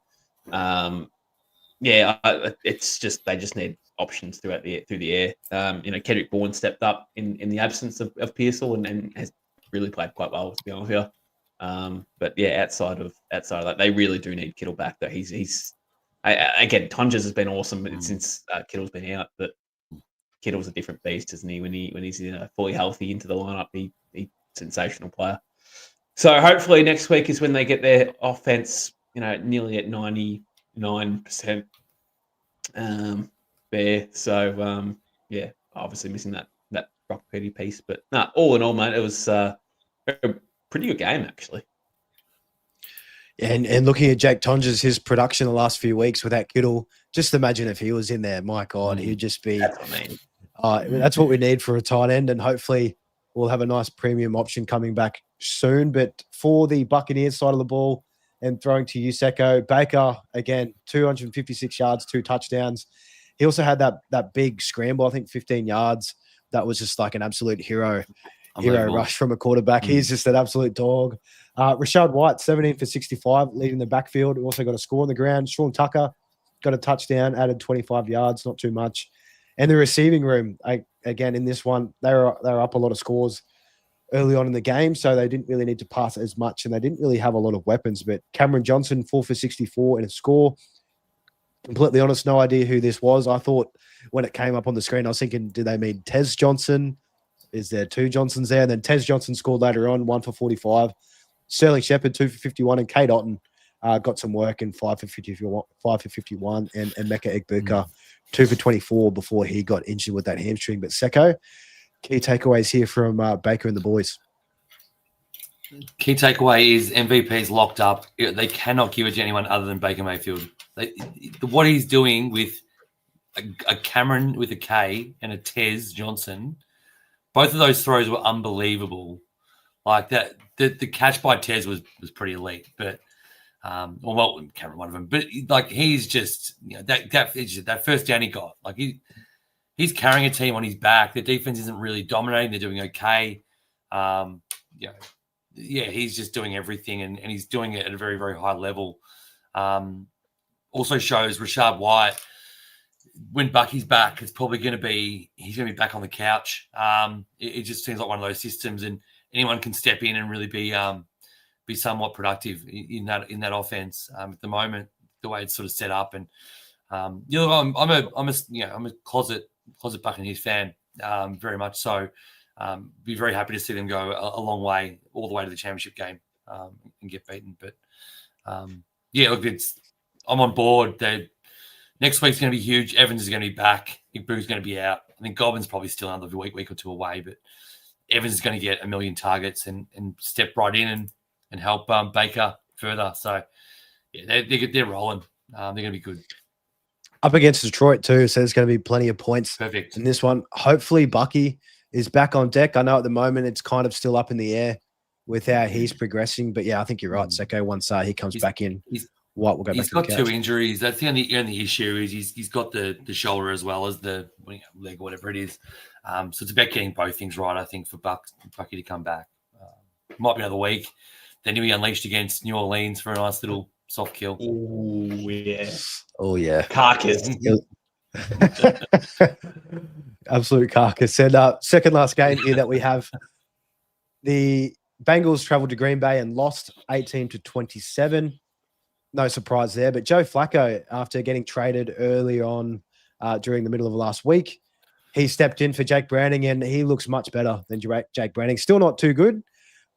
[SPEAKER 3] it's just they just need options through the air. Kendrick Bourne stepped up in the absence of Pearsall and has really played quite well, to be honest with you. But yeah, outside of that, they really do need Kittle back. Though again, Tonjes has been awesome since Kittle's been out, but Kittle's a different beast, isn't he? When he's fully healthy into the lineup, he's sensational player. So hopefully next week is when they get their offense, nearly at 99% there. So obviously missing that Brock Purdy piece, but all in all, mate, it was a pretty good game actually.
[SPEAKER 2] And looking at Jake Tonjes, his production the last few weeks without Kittle, just imagine if he was in there. My God, he'd just be.
[SPEAKER 3] That's what I mean.
[SPEAKER 2] That's what we need for a tight end, and hopefully we'll have a nice premium option coming back soon. But for the Buccaneers side of the ball and throwing to you, Secko, Baker, again, 256 yards, 2 touchdowns. He also had that big scramble, I think 15 yards. That was just like an absolute hero rush from a quarterback. He's just an absolute dog. Rashad White, 17 for 65, leading the backfield. Also got a score on the ground. Sean Tucker got a touchdown, added 25 yards, not too much. And the receiving room, again, in this one, they were up a lot of scores early on in the game, so they didn't really need to pass as much, and they didn't really have a lot of weapons. But Cameron Johnson, 4 for 64 in a score. Completely honest, no idea who this was. I thought when it came up on the screen, I was thinking, do they mean Tez Johnson? Is there 2 Johnsons there? And then Tez Johnson scored later on, 1 for 45. Sterling Shepard, 2 for 51, and Kate Otten got some work in 5 for 51, and Mecca Egbuka, 2 for 24 before he got injured with that hamstring. But Secko, key takeaways here from Baker and the boys.
[SPEAKER 4] Key takeaway is MVP's locked up. They cannot give it to anyone other than Baker Mayfield. What he's doing with a Cameron with a K and a Tez Johnson, both of those throws were unbelievable. Like that, the catch by Tez was pretty elite, but Cameron one of them. But like he's just that first down he got, like he's carrying a team on his back. The defense isn't really dominating; they're doing okay. He's just doing everything, and he's doing it at a very, very high level. Also shows Rashad White, when Bucky's back, he's going to be back on the couch. It just seems like one of those systems, and anyone can step in and really be somewhat productive in that offense at the moment. The way it's sort of set up, and I'm a closet Buccaneers fan, very much so. Be very happy to see them go a long way, all the way to the championship game, and get beaten. But I'm on board. Next week's going to be huge. Evans is going to be back. Egbuka's going to be out. I think Godwin's probably still another week or two away, but Evans is going to get 1 million targets and step right in and help Baker further. So, they're rolling. They're going to be good.
[SPEAKER 2] Up against Detroit too, so there's going to be plenty of points.
[SPEAKER 4] Perfect.
[SPEAKER 2] In this one. Hopefully Bucky is back on deck. I know at the moment it's kind of still up in the air with how he's progressing, but yeah, I think you're right, Secko. Once he comes back in, White will go back to the couch.
[SPEAKER 4] He's got 2 injuries. That's the only issue is he's got the shoulder as well as the leg, whatever it is. So it's about getting both things right, I think, for Bucky to come back. Might be another week. Then he'll be unleashed against New Orleans for a nice little soft kill.
[SPEAKER 2] Oh yeah.
[SPEAKER 3] Carcass.
[SPEAKER 2] Absolute carcass. And second last game here that we have, the Bengals traveled to Green Bay and lost 18-27. No surprise there. But Joe Flacco, after getting traded early on during the middle of last week, he stepped in for Jake Browning, and he looks much better than Jake Browning. Still not too good,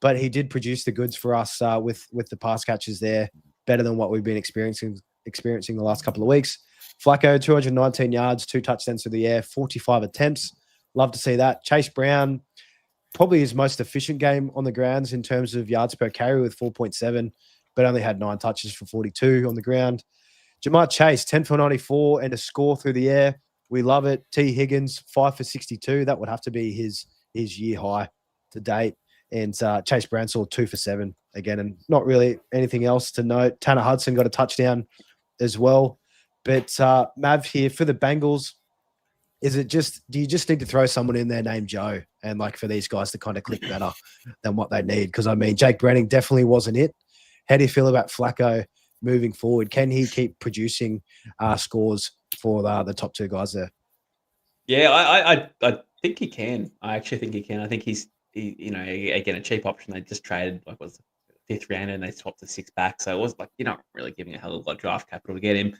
[SPEAKER 2] but he did produce the goods for us with the pass catches there, better than what we've been experiencing the last couple of weeks. Flacco, 219 yards, 2 touchdowns through the air, 45 attempts. Love to see that. Chase Brown, probably his most efficient game on the grounds in terms of yards per carry with 4.7, but only had 9 touches for 42 on the ground. Jamar Chase, 10 for 94 and a score through the air. We love it. T. Higgins, 5 for 62. That would have to be his year high to date. And Chase Brown saw 2 for 7 again, and not really anything else to note. Tanner Hudson got a touchdown as well. But Mav here for the Bengals, do you just need to throw someone in there named Joe and like for these guys to kind of click better than what they need? Because I mean, Jake Browning definitely wasn't it. How do you feel about Flacco moving forward? Can he keep producing scores for the top 2 guys there?
[SPEAKER 3] Yeah, I think he can. I actually think he can. I think he's again a cheap option. They just traded like was the 5th rounder and they swapped the 6 back. So it was like you're not really giving a hell of a lot of draft capital to get him.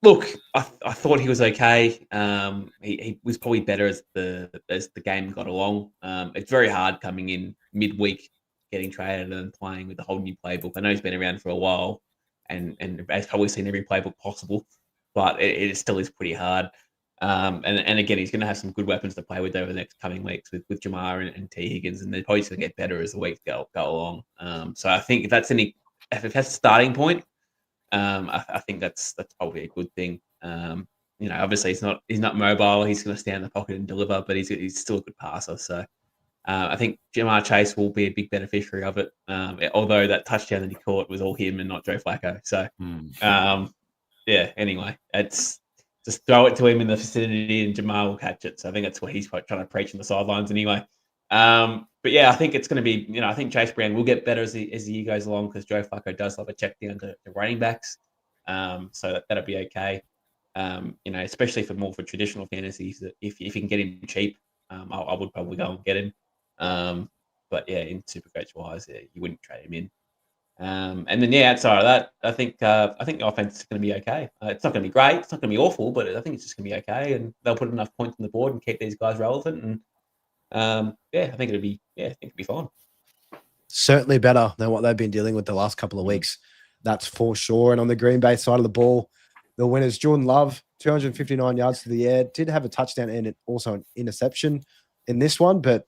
[SPEAKER 3] Look, I thought he was okay. He was probably better as the game got along. It's very hard coming in midweek, getting traded and playing with the whole new playbook. I know he's been around for a while and has probably seen every playbook possible, but it still is pretty hard. And again, he's going to have some good weapons to play with over the next coming weeks with Jamar and T. Higgins, and they're probably going to get better as the weeks go along. So I think if that's a starting point, I think that's probably a good thing. Obviously he's not mobile. He's going to stand in the pocket and deliver, but he's still a good passer. So I think Jamar Chase will be a big beneficiary of it. Although that touchdown that he caught was all him and not Joe Flacco. So anyway, it's just throw it to him in the vicinity and Jamar will catch it. So I think that's what he's trying to preach on the sidelines anyway. But yeah, I think it's going to be, I think Chase Brown will get better as the year goes along because Joe Flacco does love a check down to running backs. So that'll be okay. Especially for traditional fantasies, if you can get him cheap, I would probably go and get him. But yeah, in Supercoach wise, you wouldn't trade him in. And then outside of that, I think the offense is going to be okay. It's not going to be great, it's not going to be awful, but I think it's just going to be okay, and they'll put enough points on the board and keep these guys relevant. And I think it'll be fine.
[SPEAKER 2] Certainly better than what they've been dealing with the last couple of weeks. That's for sure. And on the Green Bay side of the ball, the winners, Jordan Love, 259 yards to the air, did have a touchdown and also an interception in this one, but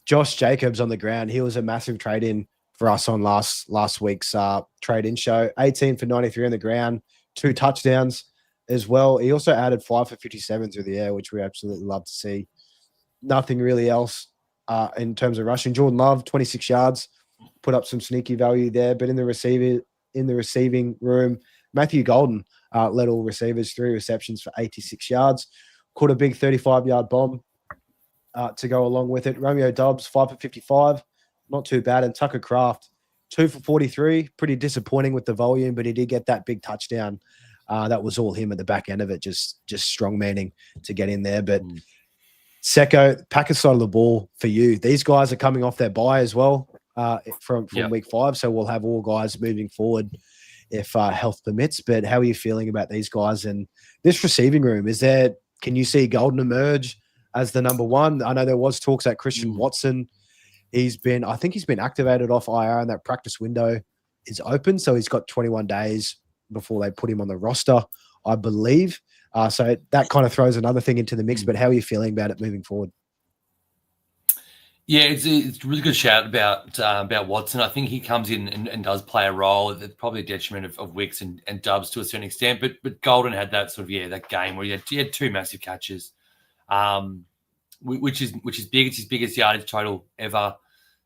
[SPEAKER 2] Josh Jacobs on the ground, he was a massive trade-in for us on last week's trade-in show. 18 for 93 on the ground, 2 touchdowns as well. He also added 5 for 57 through the air, which we absolutely love to see. Nothing really else in terms of rushing. Jordan Love, 26 yards, put up some sneaky value there. But in the receiving room, Matthew Golden led all receivers, 3 receptions for 86 yards. Caught a big 35-yard bomb to go along with it. Romeo Dobbs, 5 for 55, not too bad. And Tucker Kraft, 2 for 43. Pretty disappointing with the volume, but he did get that big touchdown. That was all him at the back end of it, just strong manning to get in there. But Secko, Packers side of the ball for you. These guys are coming off their bye as well from week 5, so we'll have all guys moving forward if health permits. But how are you feeling about these guys and this receiving room? Can you see Golden emerge as the number 1? I know there was talks that Christian Watson, I think he's been activated off IR and that practice window is open, so he's got 21 days before they put him on the roster, I believe. So that kind of throws another thing into the mix, but how are you feeling about it moving forward?
[SPEAKER 4] Yeah, it's a really good shout about Watson. I think he comes in and does play a role. It's probably a detriment of Wicks and Dubs to a certain extent, but Golden had that sort of that game where he had 2 massive catches, which is big. It's his biggest yardage total ever.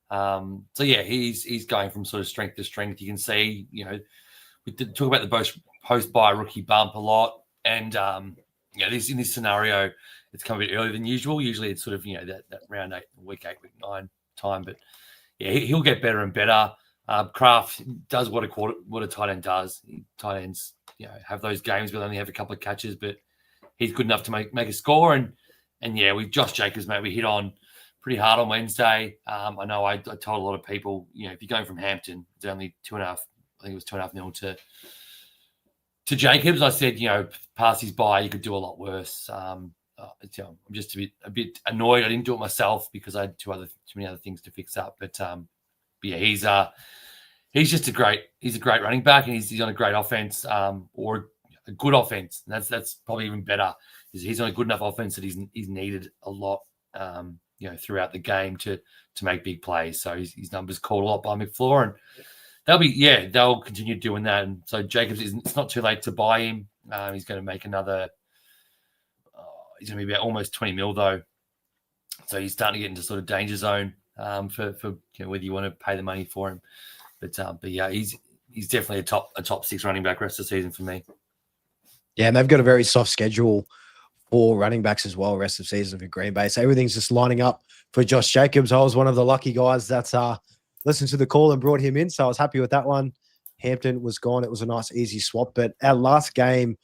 [SPEAKER 4] So yeah, he's going from sort of strength to strength. You can see, we did talk about the post-bye rookie bump a lot. And, in this scenario, it's come a bit earlier than usual. Usually it's sort of, that round 8, week 8, week 9 time. But, yeah, he'll get better and better. Kraft does what a tight end does. Tight ends, have those games where they only have a couple of catches, but he's good enough to make a score. And with Josh Jacobs, mate, we hit on pretty hard on Wednesday. I know I told a lot of people, if you're going from Hampton, it's only 2.5, I think it was 2.5 mil to Jacobs. I said, past his bye, you could do a lot worse. I'm just a bit annoyed. I didn't do it myself because I had too many other things to fix up. But yeah, he's just a great running back, and he's on a great offense. Or a good offense. And that's probably even better. He's on a good enough offense that he's needed a lot, throughout the game to make big plays. So his numbers called a lot by McFleur, and they'll continue doing that. And so Jacobs, it's not too late to buy him. He's going to make another. He's going to be about almost 20 mil though. So he's starting to get into sort of danger zone for whether you want to pay the money for him. But yeah, he's definitely a top 6 running back rest of the season for me.
[SPEAKER 2] Yeah, and they've got a very soft schedule for running backs as well rest of the season for Green Bay. So everything's just lining up for Josh Jacobs. I was one of the lucky guys that listened to the call and brought him in, so I was happy with that one. Hampton was gone. It was a nice, easy swap. But our last game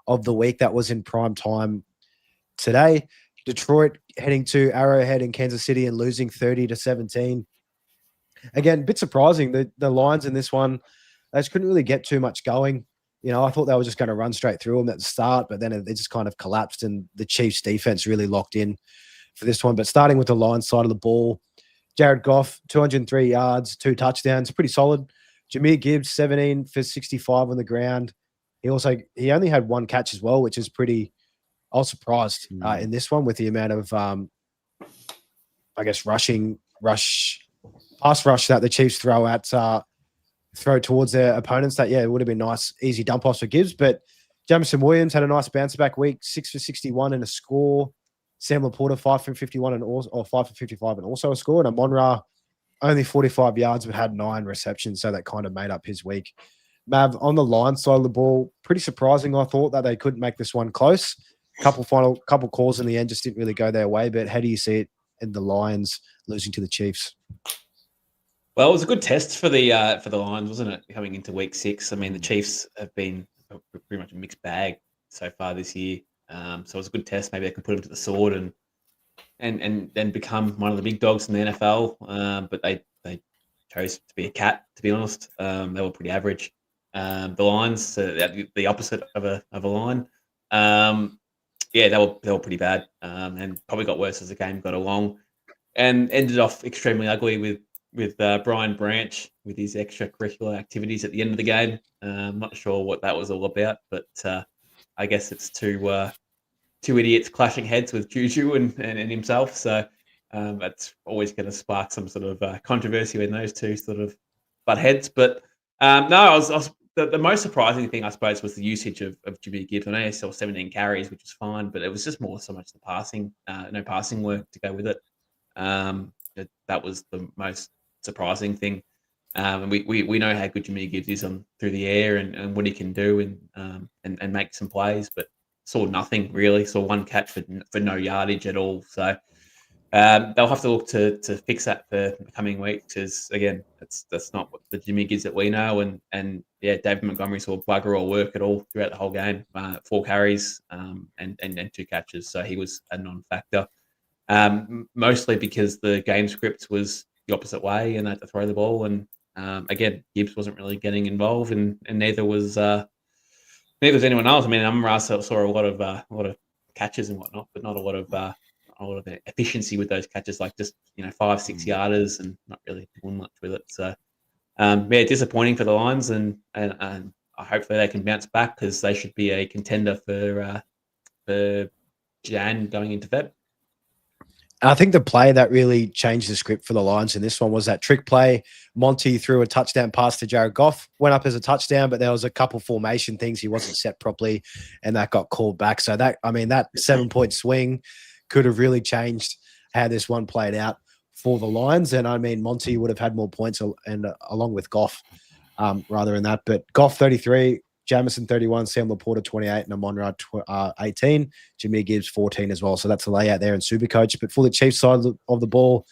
[SPEAKER 2] of the week that was in prime time today, Detroit heading to Arrowhead in Kansas City and losing 30-17. Again, a bit surprising. The Lions in this one, they just couldn't really get too much going. I thought they were just going to run straight through them at the start, but then it just kind of collapsed, and the Chiefs' defense really locked in for this one. But starting with the Lions side of the ball, Jared Goff, 203 yards, 2 touchdowns, pretty solid. Jahmyr Gibbs, 17 for 65 on the ground. He only had 1 catch as well, which is pretty. I was surprised in this one with the amount of, pass rush that the Chiefs throw towards their opponents. That, it would have been nice, easy dump offs for Gibbs. But Jamison Williams had a nice bounce back week, 6 for 61 and a score. Sam Laporta, 5 for 51 or 5 for 55 and also a score. And Amon-Ra, only 45 yards, but had 9 receptions. So that kind of made up his week. Mav, on the Lions side of the ball, pretty surprising. I thought that they couldn't make this one close. Couple calls in the end just didn't really go their way. But how do you see it in the Lions losing to the Chiefs?
[SPEAKER 3] Well, it was a good test for the Lions, wasn't it? Coming into week 6, I mean, the Chiefs have been pretty much a mixed bag so far this year. So it was a good test. Maybe they could put them to the sword and then become one of the big dogs in the NFL. But they chose to be a cat. To be honest, they were pretty average. The Lions, the opposite of a lion. They were pretty bad, and probably got worse as the game got along, and ended off extremely ugly with Brian Branch with his extracurricular activities at the end of the game. I'm not sure what that was all about, but I guess it's two idiots clashing heads with Juju and himself. So that's always going to spark some sort of controversy when those two sort of butt heads. But the most surprising thing, I suppose, was the usage of Jahmyr Gibbs. I know he saw 17 carries, which was fine, but it was just more so much the passing, no passing work to go with it. That was the most surprising thing. And we know how good Jahmyr Gibbs is through the air and what he can do and make some plays, but saw nothing really. Saw 1 catch for no yardage at all. So they'll have to look to fix that for the coming week, because again, that's not what the Jahmyr Gibbs that we know. And David Montgomery saw bugger all work at all throughout the whole game. 4 carries and 2 catches, so he was a non-factor. Mostly because the game script was the opposite way and they had to throw the ball. And again, Gibbs wasn't really getting involved, and neither was anyone else. I mean, Amon-Ra saw a lot of catches and whatnot, but not a lot of efficiency with those catches, like just 5-6 yarders and not really doing much with it. So disappointing for the Lions, and hopefully they can bounce back, because they should be a contender for Jan going into Feb.
[SPEAKER 2] I think the play that really changed the script for the Lions in this one was that trick play. Monty threw a touchdown pass to Jared Goff, went up as a touchdown, but there was a couple formation things. He wasn't set properly, and that got called back. So that 7-point swing could have really changed how this one played out for the Lions. And I mean, Monty would have had more points and along with Goff rather than that. But Goff 33, Jamison 31, Sam Laporta 28, and Amon-Ra 18. Jahmyr Gibbs 14 as well. So that's a layout there in Supercoach. But for the Chiefs side of the ball,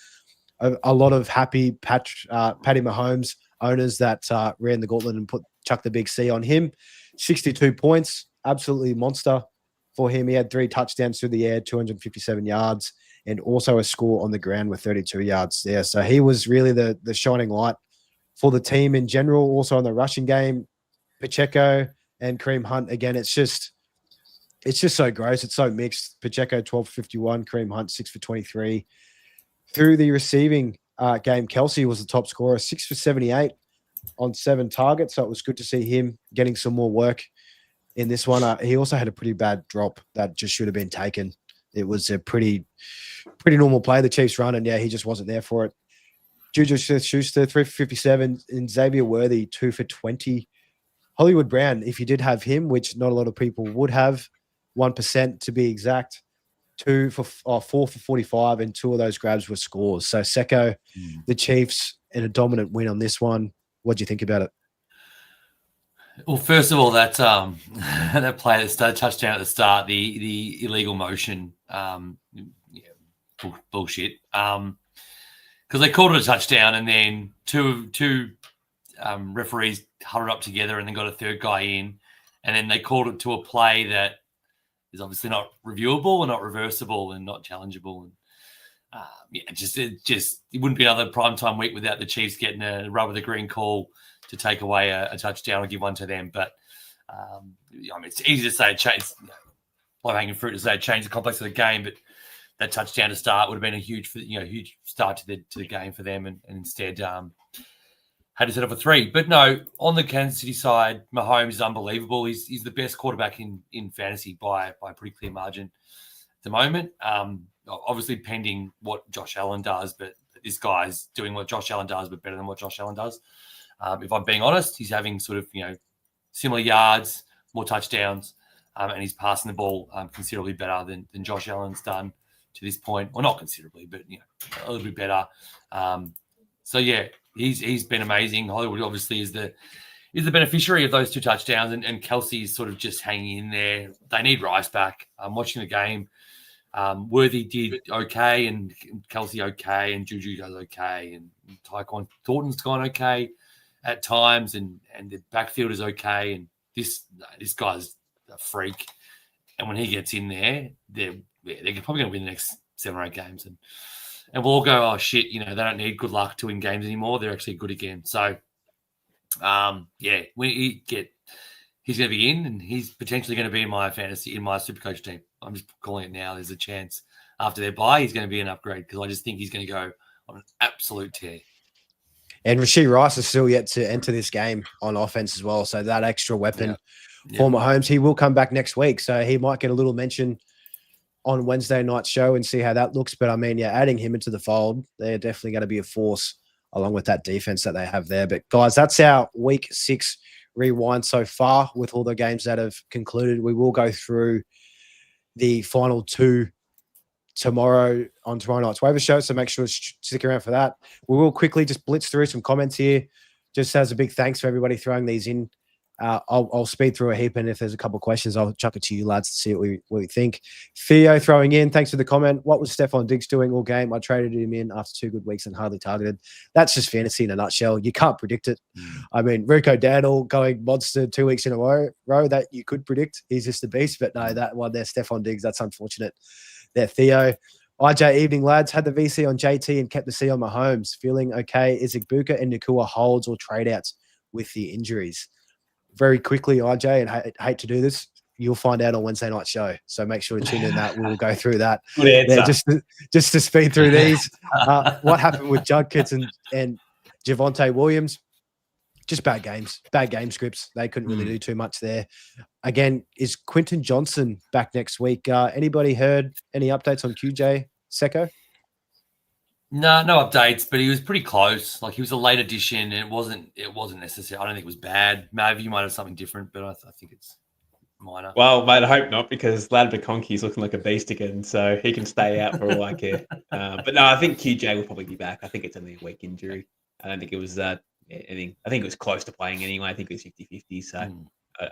[SPEAKER 2] a lot of happy Patty Mahomes owners that ran the gauntlet and chucked the big C on him. 62 points, absolutely monster for him. He had 3 touchdowns through the air, 257 yards, and also a score on the ground with 32 yards there. So he was really the shining light for the team in general. Also in the rushing game, Pacheco and Kareem Hunt, again, it's just so gross. It's so mixed. Pacheco 12 for 51, Kareem Hunt 6 for 23. Through the receiving game, Kelsey was the top scorer, 6 for 78 on 7 targets. So it was good to see him getting some more work in this one. He also had a pretty bad drop that just should have been taken. It was a pretty normal play the Chiefs run, and yeah, he just wasn't there for it. Juju Smith-Schuster, 3 for 57, and Xavier Worthy, 2 for 20. Hollywood Brown, if you did have him, which not a lot of people would have, 1% to be exact, 4 for 45, and 2 of those grabs were scores. So Secko, the Chiefs, in a dominant win on this one. What do you think about it?
[SPEAKER 4] Well, first of all, that that play that touchdown at the start, the illegal motion, bullshit. Because they called it a touchdown, and then two referees huddled up together, and then got a third guy in, and then they called it to a play that is obviously not reviewable and not reversible and not challengeable. And it wouldn't be another primetime week without the Chiefs getting a rub of the green call to take away a touchdown or give one to them. But it's easy to say low-hanging fruit to say change the complex of the game, but that touchdown to start would have been a huge start to the game for them, and instead had to set up a 3. But no, on the Kansas City side, Mahomes is unbelievable. He's the best quarterback in fantasy by a pretty clear margin at the moment. Obviously pending what Josh Allen does, but this guy's doing what Josh Allen does, but better than what Josh Allen does. If I'm being honest, he's having sort of similar yards, more touchdowns, and he's passing the ball considerably better than Josh Allen's done to this point. Well, not considerably, but a little bit better. So yeah, he's been amazing. Hollywood obviously is the beneficiary of those 2 touchdowns, and Kelsey's sort of just hanging in there. They need Rice back. I'm watching the game. Worthy did okay, and Kelsey okay, and Juju does okay, and Tyquan Thornton's gone okay at times, and the backfield is okay, and this guy's a freak. And when he gets in there, they're probably going to win the next 7 or 8 games, and we'll all go, oh shit, they don't need good luck to win games anymore. They're actually good again. So, he's going to be in, and he's potentially going to be in my Supercoach team. I'm just calling it now. There's a chance after their bye, he's going to be an upgrade, because I just think he's going to go on an absolute tear.
[SPEAKER 2] And Rashee Rice is still yet to enter this game on offense as well. So that extra weapon for Mahomes, he will come back next week. So he might get a little mention on Wednesday night's show and see how that looks. But I mean, adding him into the fold, they're definitely going to be a force along with that defense that they have there. But guys, that's our week 6 rewind so far with all the games that have concluded. We will go through the final 2 tomorrow on tomorrow night's waiver show, so make sure to stick around for that. We will quickly just blitz through some comments here, just as a big thanks for everybody throwing these in. I'll speed through a heap, and if there's a couple of questions, I'll chuck it to you lads to see what we think. Theo throwing in, thanks for the comment. What was Stephon Diggs doing all game? I traded him in after 2 good weeks and hardly targeted. That's just fantasy in a nutshell. You can't predict it. I mean, Rico Daniel going monster 2 weeks in a row, that you could predict. He's just a beast, but no, that one there, Stephon Diggs, that's unfortunate. There, Theo. IJ, evening, lads. Had the VC on JT and kept the C on Mahomes. Feeling okay. Is Egbuka and NOOOO holds or trade-outs with the injuries? Very quickly, IJ, and I hate to do this, you'll find out on Wednesday night show. So make sure to tune in that. We'll go through that. Yeah, just to speed through these. What happened with Judkins and Javonte Williams? Just bad game scripts. They couldn't really do too much there. Again, is Quentin Johnson back next week? Anybody heard any updates on QJ Secko?
[SPEAKER 4] No updates, but he was pretty close. Like, he was a late addition, and it wasn't necessary. I don't think it was bad. Maybe you might have something different, but I think it's minor.
[SPEAKER 3] Well, mate, I hope not, because Lad Biconki's looking like a beast again, so he can stay out for all I care. But no, I think QJ will probably be back. I think it's only a week injury. I don't think it was anything. I think it was close to playing anyway. I think it was 50-50, so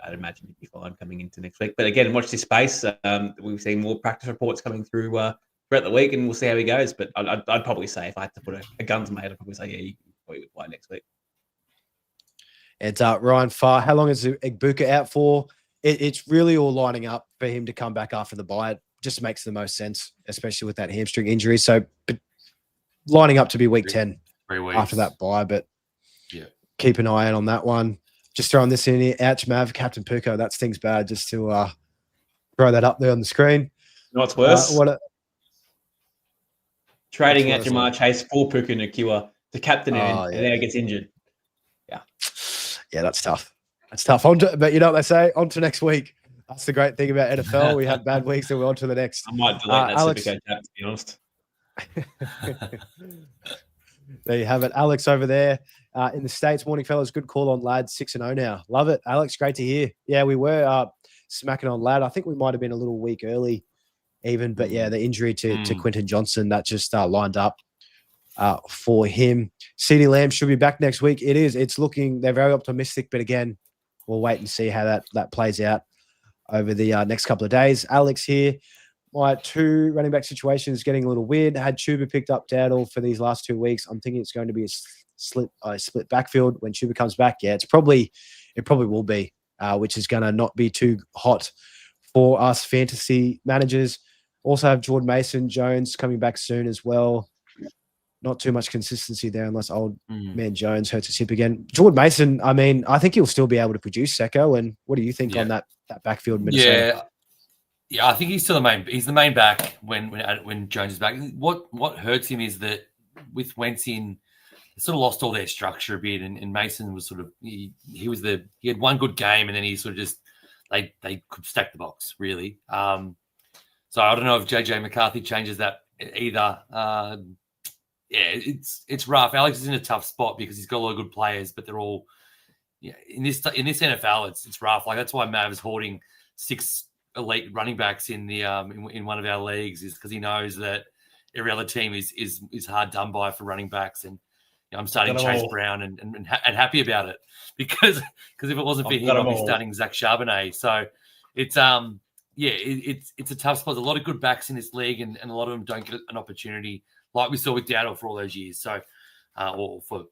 [SPEAKER 3] I'd imagine he'd be fine coming into next week. But again, watch this space. We've seen more practice reports coming through throughout the week, and we'll see how he goes. But I'd probably say, if I had to put a gun to my head, I'd probably say, yeah, he probably would play next week.
[SPEAKER 2] And Ryan Farr, how long is Egbuka out for? It's really all lining up for him to come back after the bye. It just makes the most sense, especially with that hamstring injury. So, but lining up to be week 10 after that bye. But yeah, keep an eye out on that one. Just throwing this in here. Ouch, Mav, Captain Puka. That stings bad, just to throw that up there on the screen.
[SPEAKER 3] You know what's worse? Trading out Jamar Chase for Puka Nacua to captain him, and then he gets injured. Yeah,
[SPEAKER 2] that's tough. That's tough. But you know what they say? On to next week. That's the great thing about NFL. We have bad weeks, and we're on to the next.
[SPEAKER 3] I might delete that
[SPEAKER 2] Alex,
[SPEAKER 3] Supercoach app, to be honest.
[SPEAKER 2] There you have it. Alex over there in the States. Morning, fellas. Good call on Lad. 6-0 now. Love it. Alex, great to hear. Yeah, we were smacking on Lad. I think we might have been a little week early even, but yeah, the injury to Quentin Johnson, that just lined up for him. CeeDee Lamb should be back next week. It is. It's looking, they're very optimistic, but again, we'll wait and see how that plays out over the next couple of days. Alex here. My 2 running back situation is getting a little weird. I had Chuba picked up Dowdle for these last 2 weeks. I'm thinking it's going to be a split backfield when Chuba comes back. Yeah, it probably will be, which is going to not be too hot for us fantasy managers. Also have Jordan Mason Jones coming back soon as well. Not too much consistency there unless old man Jones hurts his hip again. Jordan Mason, I mean, I think he'll still be able to produce Secko. And what do you think on that backfield? Minnesota?
[SPEAKER 4] Yeah, I think he's still the main. He's the main back when Jones is back. What hurts him is that with Wentz in, they sort of lost all their structure a bit, and Mason was sort of he had one good game, and then he sort of just they could stack the box really. So I don't know if JJ McCarthy changes that either. It's rough. Alex is in a tough spot because he's got a lot of good players, but they're all in this NFL. It's rough. Like that's why Mav is holding 6 elite running backs in the in one of our leagues, is because he knows that every other team is hard done by for running backs, and I'm starting Chase Brown and happy about it because if it wasn't for him, I'd be starting Zach Charbonnet. So it's it's a tough spot. There's a lot of good backs in this league, and a lot of them don't get an opportunity like we saw with Dowdle for all those years. So or for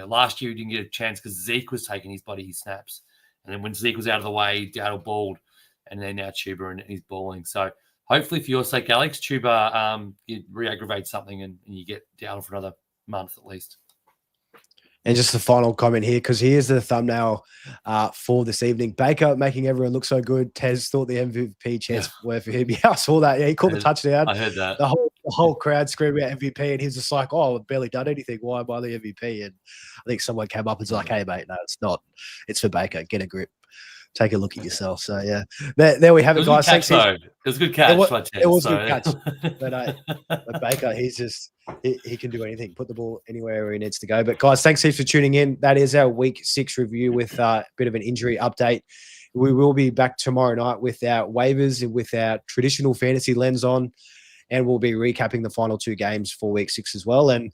[SPEAKER 4] last year he didn't get a chance because Zeke was taking his snaps, and then when Zeke was out of the way, Dowdle balled. And then now Chuba and he's balling. So hopefully for your sake, Alex, Chuba, you re-aggravate something and you get down for another month at least.
[SPEAKER 2] And just a final comment here, because here's the thumbnail for this evening. Baker making everyone look so good. Tez thought the MVP chance were for him. Yeah, I saw that. Yeah, he caught the touchdown.
[SPEAKER 4] I heard that.
[SPEAKER 2] The whole crowd screaming out MVP, and he's just like, "Oh, I've barely done anything. Why am I the MVP?" And I think someone came up and was like, "Hey, mate, no, it's not. It's for Baker. Get a grip. Take a look at yourself." So yeah, there we have it, guys.
[SPEAKER 4] Thanks. It was a good catch.
[SPEAKER 2] It was a good catch. But Baker, he can do anything. Put the ball anywhere where he needs to go. But guys, thanks heaps for tuning in. That is our week 6 review with a bit of an injury update. We will be back tomorrow night with our waivers and with our traditional fantasy lens on, and we'll be recapping the final 2 games for week 6 as well. And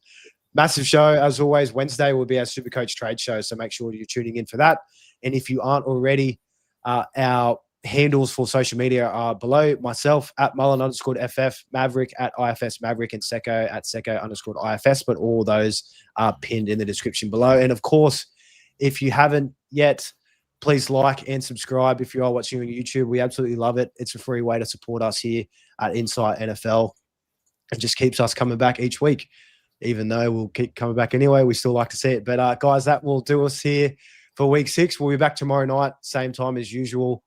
[SPEAKER 2] massive show as always. Wednesday will be our Supercoach trade show, so make sure you're tuning in for that. And if you aren't already, our handles for social media are below. Myself at Mullin_FF, Maverick at IFS Maverick, and Secko at Secko_IFS. But all those are pinned in the description below. And of course, if you haven't yet, please like and subscribe. If you are watching on YouTube, we absolutely love it. It's a free way to support us here at Insight NFL. It just keeps us coming back each week. Even though we'll keep coming back anyway, we still like to see it. But guys, that will do us here for week 6. We'll be back tomorrow night, same time as usual.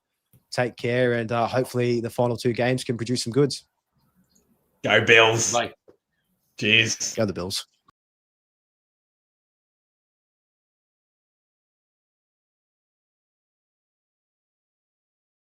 [SPEAKER 2] Take care, and hopefully the final 2 games can produce some goods.
[SPEAKER 3] Go Bills.
[SPEAKER 4] Bye.
[SPEAKER 3] Cheers.
[SPEAKER 2] Go the Bills.